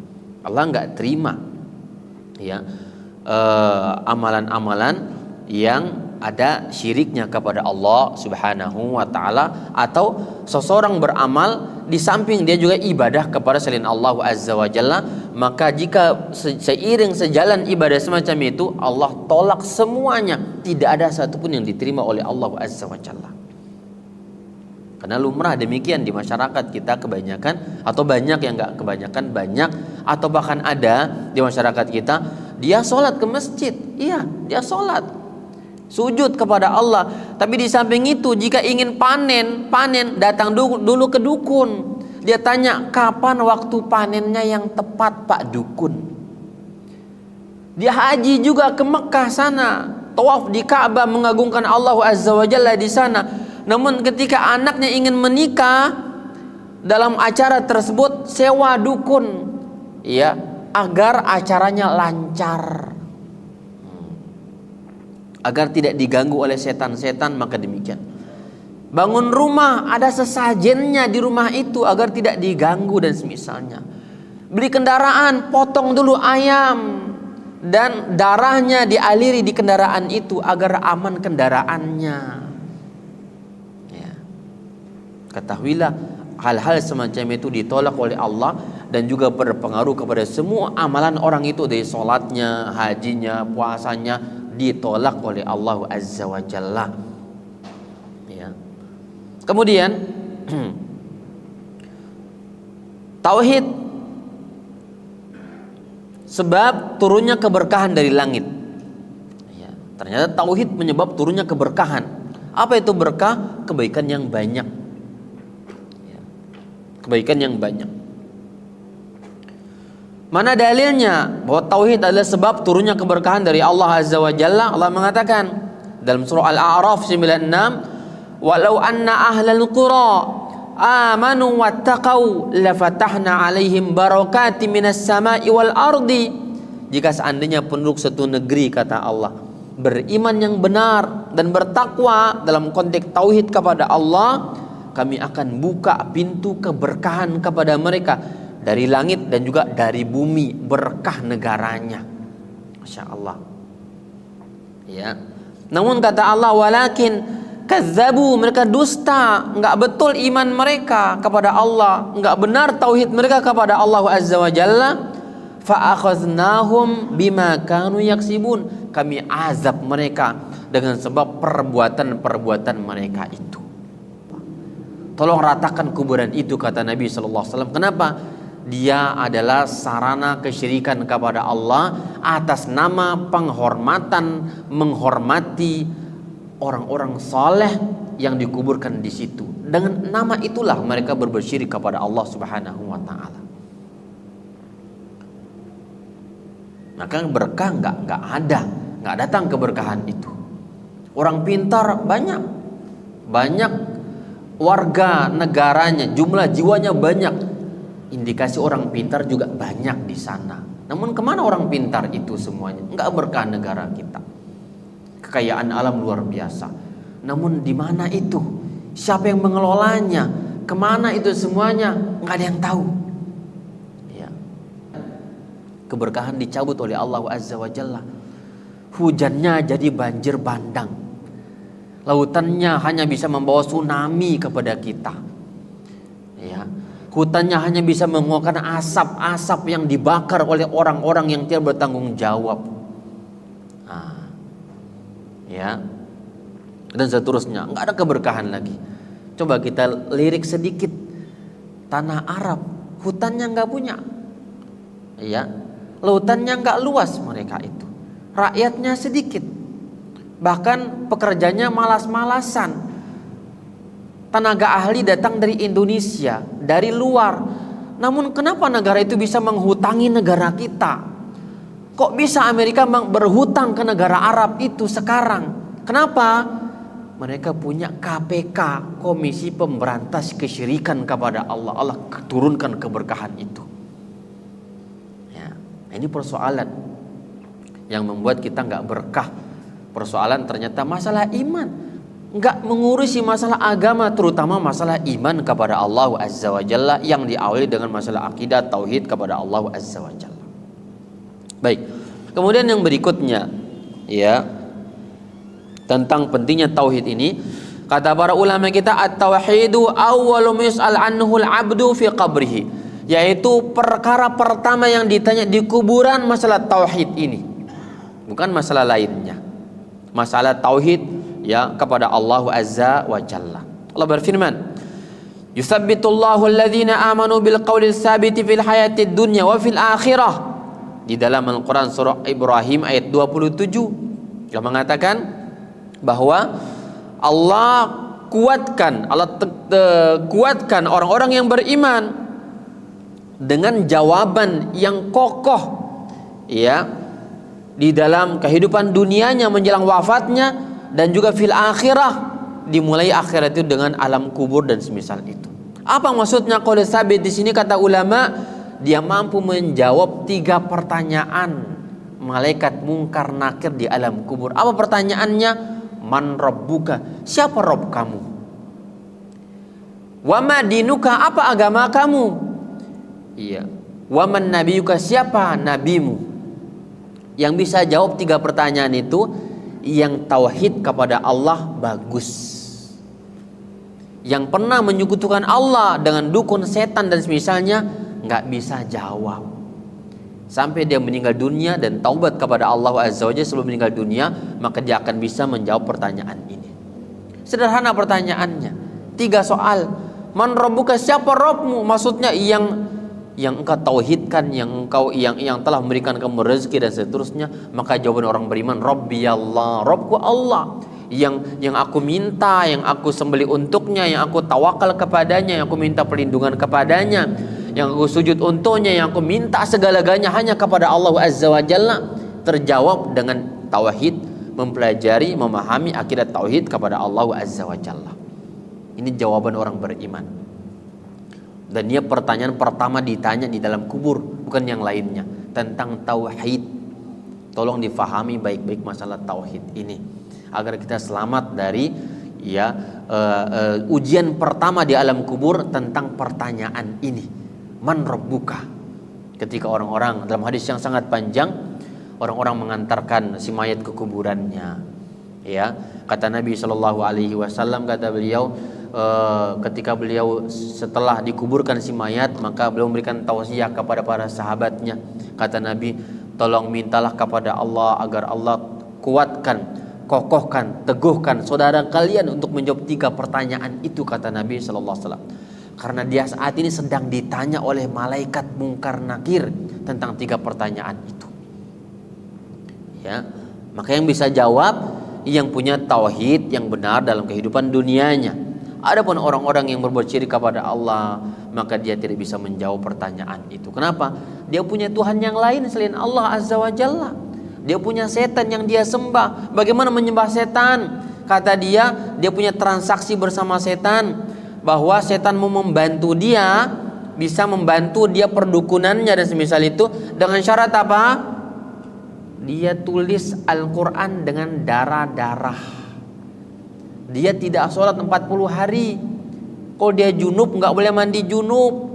Allah enggak terima ya amalan-amalan yang ada syiriknya kepada Allah Subhanahu wa taala, atau seseorang beramal di samping dia juga ibadah kepada selain Allah Azza wa Jalla. Maka jika seiring sejalan ibadah semacam itu, Allah tolak semuanya, tidak ada satupun yang diterima oleh Allah Azza wa Jalla. Karena lumrah demikian di masyarakat kita kebanyakan, atau banyak yang enggak kebanyakan, banyak atau bahkan ada di masyarakat kita, dia sholat ke masjid, iya dia sholat, sujud kepada Allah, tapi di samping itu jika ingin panen datang dulu ke dukun. Dia tanya, kapan waktu panennya yang tepat Pak Dukun? Dia haji juga ke Mekah sana, tawaf di Ka'bah mengagungkan Allah Azza wa Jalla di sana. Namun ketika anaknya ingin menikah, dalam acara tersebut sewa dukun ya, agar acaranya lancar, agar tidak diganggu oleh setan-setan. Maka demikian, bangun rumah ada sesajennya di rumah itu agar tidak diganggu dan semisalnya. Beli kendaraan, potong dulu ayam dan darahnya dialiri di kendaraan itu agar aman kendaraannya. Ketahuilah, hal-hal semacam itu ditolak oleh Allah dan juga berpengaruh kepada semua amalan orang itu, dari sholatnya, hajinya, puasanya, ditolak oleh Allah Azza wa Jalla. Ya. Kemudian tauhid sebab turunnya keberkahan dari langit. Ya. Ternyata tauhid menyebab turunnya keberkahan. Apa itu berkah? Kebaikan yang banyak. Kebaikan yang banyak. Mana dalilnya bahwa tauhid adalah sebab turunnya keberkahan dari Allah Azza wa Jalla? Allah mengatakan dalam surah Al-A'raf 96, "Walau anna ahlal qura amanu wattaqau lafatahna 'alaihim barakatim minas sama'i wal ardi." Jika seandainya penduduk satu negeri, kata Allah, beriman yang benar dan bertakwa dalam konteks tauhid kepada Allah, kami akan buka pintu keberkahan kepada mereka dari langit dan juga dari bumi, berkah negaranya. Masya Allah. Ya. Namun kata Allah, walakin kazzabu, mereka dusta, enggak betul iman mereka kepada Allah, enggak benar tauhid mereka kepada Allah Azza wa Jalla. Fa akhaznahum bima kanu yaksibun, kami azab mereka dengan sebab perbuatan-perbuatan mereka itu. Tolong ratakan kuburan itu, kata Nabi SAW. Kenapa? dia adalah sarana kesyirikan kepada Allah atas nama penghormatan, menghormati orang-orang saleh yang dikuburkan di situ. Dengan nama itulah mereka bersyirik kepada Allah Subhanahu wa taala. Maka berkah nggak ada, nggak datang keberkahan itu. Orang pintar banyak warga negaranya, jumlah jiwanya banyak. Indikasi orang pintar juga banyak di sana. Namun kemana orang pintar itu semuanya? Enggak berkah negara kita. Kekayaan alam luar biasa. Namun di mana itu? Siapa yang mengelolanya? Kemana itu semuanya? Enggak ada yang tahu. Ya. Keberkahan dicabut oleh Allah Azza wa Jalla. Hujannya jadi banjir bandang. Lautannya hanya bisa membawa tsunami kepada kita. Ya. Hutannya hanya bisa mengeluarkan asap-asap yang dibakar oleh orang-orang yang tidak bertanggung jawab. Ya, dan seterusnya. Nggak ada keberkahan lagi. Coba kita lirik sedikit. Tanah Arab, hutannya nggak punya. Ya, lautannya nggak luas mereka itu. Rakyatnya sedikit. Bahkan pekerjanya malas-malasan. Tenaga ahli datang dari Indonesia, dari luar. Namun kenapa negara itu bisa menghutangi negara kita? Kok bisa Amerika berhutang ke negara Arab itu sekarang? Kenapa? Mereka punya KPK, Komisi Pemberantas Kesyirikan kepada Allah. Allah turunkan keberkahan itu. Ya, ini persoalan yang membuat kita nggak berkah. Persoalan ternyata masalah iman. Enggak mengurusi masalah agama, terutama masalah iman kepada Allah Azza wa Jalla yang diawali dengan masalah akidah tauhid kepada Allah Azza wa Jalla. Baik. Kemudian yang berikutnya, ya, tentang pentingnya tauhid ini, kata para ulama kita, at-tauhidu awwalu yus'al anhu al-'abdu fi qabrihi, yaitu perkara pertama yang ditanya di kuburan masalah tauhid ini. Bukan masalah lainnya. Masalah tauhid ya kepada Allah Azza wa Jalla. Allah berfirman, "Yutsabbitullahu alladhina amanu bil qawli tsabiti fil hayatid dunya wa fil akhirah." Di dalam Al-Qur'an surah Ibrahim ayat 27 yang mengatakan bahwa Allah kuatkan orang-orang yang beriman dengan jawaban yang kokoh, ya, di dalam kehidupan dunianya menjelang wafatnya, dan juga fil akhirah, dimulai akhirat itu dengan alam kubur dan semisal itu. Apa maksudnya qaul sabit di sini? Kata ulama, dia mampu menjawab 3 pertanyaan malaikat mungkar nakir di alam kubur. Apa pertanyaannya? Man rabbuka? Siapa Rabb kamu? Wa ma dinuka? Apa agama kamu? Iya. Wa man nabiyuka? Siapa nabimu? Yang bisa jawab 3 pertanyaan itu yang tauhid kepada Allah bagus. Yang pernah menyekutukan Allah dengan dukun, setan dan semisalnya nggak bisa jawab. Sampai dia meninggal dunia dan taubat kepada Allah Azza wa Jalla sebelum meninggal dunia, maka dia akan bisa menjawab pertanyaan ini. Sederhana pertanyaannya, 3 soal. Man rabbuka? Siapa Rabbmu? Maksudnya yang engkau tauhidkan, yang telah memberikan kamu rezeki dan seterusnya. Maka jawaban orang beriman, Rabbi Allah, Rabbku Allah, yang aku minta, yang aku sembelih untuknya, yang aku tawakal kepadanya, yang aku minta perlindungan kepadanya, yang aku sujud untuknya, yang aku minta segala-galanya hanya kepada Allah Azza wa Jalla. Terjawab dengan tauhid, mempelajari, memahami akidah tauhid kepada Allah Azza wa Jalla. Ini jawaban orang beriman. Dan dia pertanyaan pertama ditanya di dalam kubur, bukan yang lainnya, tentang tauhid. Tolong difahami baik-baik masalah tauhid ini agar kita selamat dari ujian pertama di alam kubur tentang pertanyaan ini. Man rabbuka? Ketika orang-orang, dalam hadis yang sangat panjang, orang-orang mengantarkan si mayat ke kuburannya. Ya, kata Nabi Shallallahu Alaihi Wasallam, kata beliau, ketika beliau setelah dikuburkan si mayat, maka beliau memberikan tausiah kepada para sahabatnya. Kata Nabi, tolong mintalah kepada Allah agar Allah kuatkan, kokohkan, teguhkan saudara kalian untuk menjawab 3 pertanyaan itu, kata Nabi Sallallahu Alaihi Wasallam. Karena dia saat ini sedang ditanya oleh malaikat Munkar Nakir tentang 3 pertanyaan itu. Ya, maka yang bisa jawab yang punya tauhid yang benar dalam kehidupan dunianya. Adapun orang-orang yang berbuat syirik kepada Allah, maka dia tidak bisa menjawab pertanyaan itu. Kenapa? Dia punya Tuhan yang lain selain Allah Azza wa Jalla. Dia punya setan yang dia sembah. Bagaimana menyembah setan? Kata dia punya transaksi bersama setan, bahwa setan mau membantu dia, bisa membantu dia perdukunannya dan semisal itu, dengan syarat apa? Dia tulis Al-Quran dengan darah-darah. Dia tidak sholat 40 hari. Kalau dia junub nggak boleh mandi junub.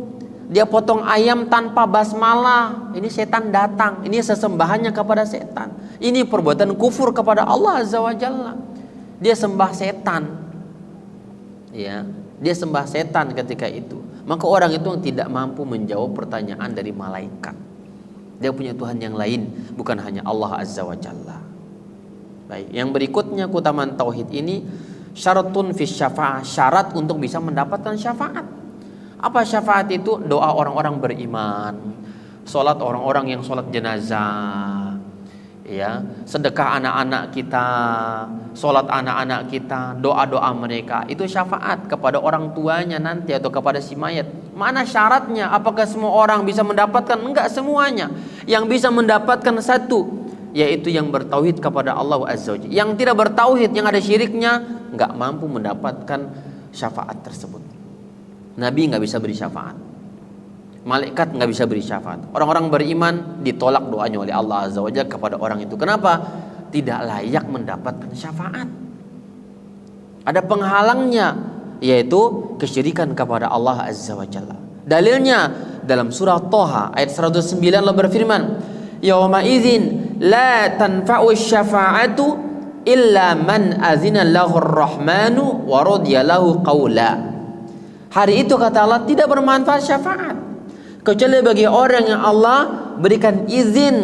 Dia potong ayam tanpa basmalah. Ini setan datang. Ini sesembahannya kepada setan. Ini perbuatan kufur kepada Allah Azza wa Jalla. Dia sembah setan. Ya, dia sembah setan ketika itu. Maka orang itu tidak mampu menjawab pertanyaan dari malaikat. Dia punya Tuhan yang lain, bukan hanya Allah Azza wa Jalla. Baik, yang berikutnya keutamaan tauhid ini syaratun fi syafa'ah, syarat untuk bisa mendapatkan syafaat. Apa syafaat itu? Doa orang-orang beriman, salat orang-orang yang salat jenazah, ya, sedekah anak-anak kita, salat anak-anak kita, doa-doa mereka, itu syafaat kepada orang tuanya nanti atau kepada si mayat. Mana syaratnya? Apakah semua orang bisa mendapatkan? Enggak semuanya. Yang bisa mendapatkan satu, yaitu yang bertauhid kepada Allah Azza wa Jalla. Yang tidak bertauhid, yang ada syiriknya, enggak mampu mendapatkan syafaat tersebut. Nabi enggak bisa beri syafaat. Malaikat enggak bisa beri syafaat. Orang-orang beriman ditolak doanya oleh Allah Azza wa Jalla kepada orang itu. Kenapa? Tidak layak mendapatkan syafaat. Ada penghalangnya, yaitu kesyirikan kepada Allah Azza wa Jalla. Dalilnya dalam surah Thaha ayat 109 Allah berfirman, "Yauma idzin la tanfa'u syafa'atu illa man azina lahu ar-rahmanu wa radiya lahu qawla." Hari itu kata Allah tidak bermanfaat syafaat kecuali bagi orang yang Allah berikan izin,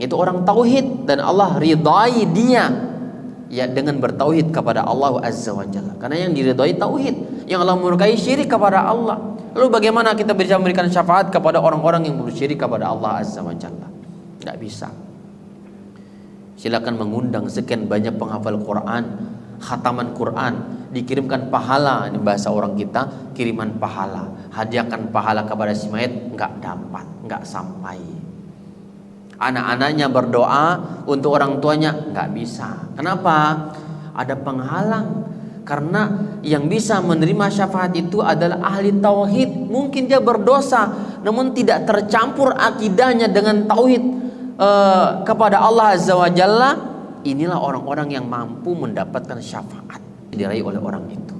itu orang tauhid, dan Allah ridai dia, ya, dengan bertauhid kepada Allah Azza wa Jalla. Karena yang diridai tauhid, yang Allah murkai syirik kepada Allah. Lalu bagaimana kita bisa memberikan syafaat kepada orang-orang yang bersyirik kepada Allah Azza wa Jalla? Tidak bisa. Silakan mengundang sekian banyak penghafal Quran, khataman Quran, dikirimkan pahala, ini bahasa orang kita, kiriman pahala, hadiahkan pahala kepada si mayat, enggak dapat, enggak sampai. Anak-anaknya berdoa untuk orang tuanya, enggak bisa. Kenapa? Ada penghalang. Karena yang bisa menerima syafaat itu adalah ahli tauhid. Mungkin dia berdosa, namun tidak tercampur akidahnya dengan tauhid kepada Allah Azza wa Jalla. Inilah orang-orang yang mampu mendapatkan syafaat diraih oleh orang itu.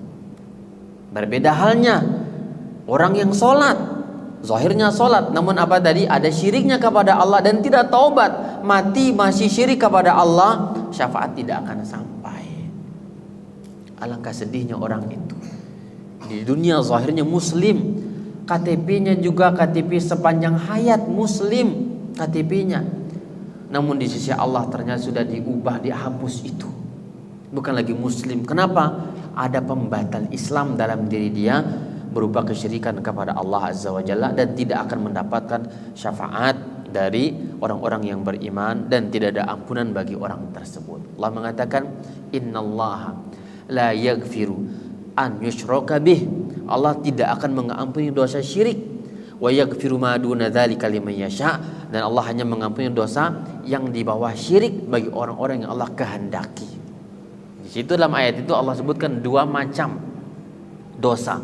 Berbeda halnya orang yang sholat, zahirnya sholat, namun apa tadi? Ada syiriknya kepada Allah dan tidak taubat, mati masih syirik kepada Allah, syafaat tidak akan sampai. Alangkah sedihnya orang itu. Di dunia zahirnya muslim, KTP-nya juga KTP sepanjang hayat muslim KTP-nya, namun di sisi Allah ternyata sudah diubah, dihapus itu, bukan lagi muslim. Kenapa? Ada pembatal Islam dalam diri dia, berupa kesyirikan kepada Allah Azza wa Jalla, dan tidak akan mendapatkan syafaat dari orang-orang yang beriman, dan tidak ada ampunan bagi orang tersebut. Allah mengatakan, innallaha la yaghfiru an yushraka bih. Allah tidak akan mengampuni dosa syirik. Wa yaghfiru ma duna dzalika liman yasha, dan Allah hanya mengampuni dosa yang di bawah syirik bagi orang-orang yang Allah kehendaki. Di situ dalam ayat itu Allah sebutkan 2 macam dosa.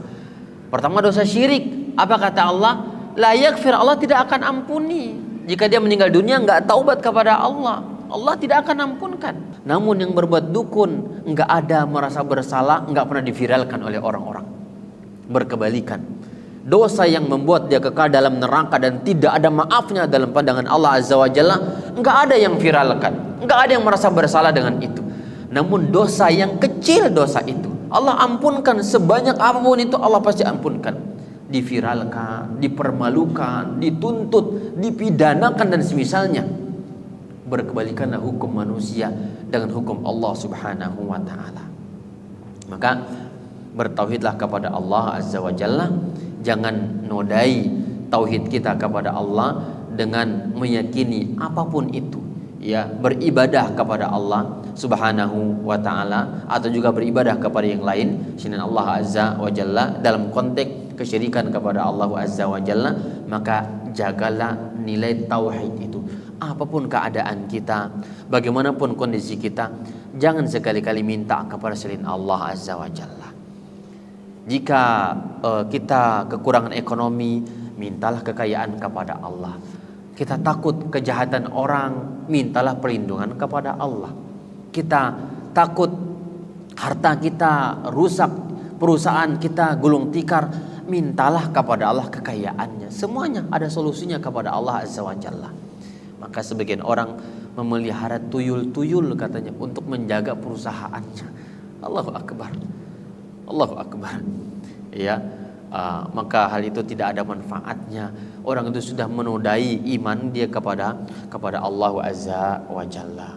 Pertama dosa syirik. Apa kata Allah? La yaghfir, Allah tidak akan ampuni. Jika dia meninggal dunia enggak taubat kepada Allah, Allah tidak akan ampunkan. Namun yang berbuat dukun, enggak ada merasa bersalah, enggak pernah diviralkan oleh orang-orang. Berkebalikan, dosa yang membuat dia kekal dalam neraka dan tidak ada maafnya dalam pandangan Allah Azza wa Jalla, enggak ada yang viralkan, enggak ada yang merasa bersalah dengan itu. Namun dosa yang kecil, dosa itu Allah ampunkan, sebanyak apapun itu Allah pasti ampunkan. Diviralkan, dipermalukan, dituntut, dipidanakan dan semisalnya. Berkebalikanlah hukum manusia dengan hukum Allah Subhanahu wa ta'ala. Maka bertauhidlah kepada Allah Azza wa Jalla. jangan nodai tauhid kita kepada Allah dengan meyakini apapun itu, ya, beribadah kepada Allah Subhanahu wa taala atau juga beribadah kepada yang lain selain Allah Azza wa Jalla dalam konteks kesyirikan kepada Allah Azza wa Jalla, maka jagalah nilai tauhid itu. Apapun keadaan kita, bagaimanapun kondisi kita, jangan sekali-kali minta kepada selain Allah Azza wa Jalla. Jika kita kekurangan ekonomi, mintalah kekayaan kepada Allah. Kita takut kejahatan orang, mintalah perlindungan kepada Allah. Kita takut harta kita rusak, perusahaan kita gulung tikar, mintalah kepada Allah kekayaannya. Semuanya ada solusinya kepada Allah Azza wa Jalla. Maka sebagian orang memelihara tuyul-tuyul katanya untuk menjaga perusahaannya. Allahu Akbar. Allahu Akbar. Ya, maka hal itu tidak ada manfaatnya. Orang itu sudah menodai iman dia kepada Allah Azza wa Jalla.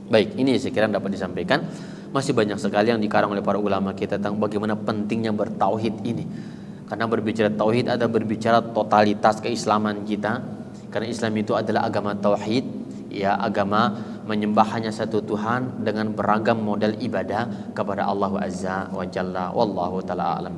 Baik, ini saya kira dapat disampaikan. Masih banyak sekali yang dikarang oleh para ulama kita tentang bagaimana pentingnya bertauhid ini. Karena berbicara tauhid ada berbicara totalitas keislaman kita. Karena Islam itu adalah agama tauhid, ya, agama menyembah hanya satu Tuhan dengan beragam model ibadah kepada Allah Azza wa Jalla. Wallahu taala alam.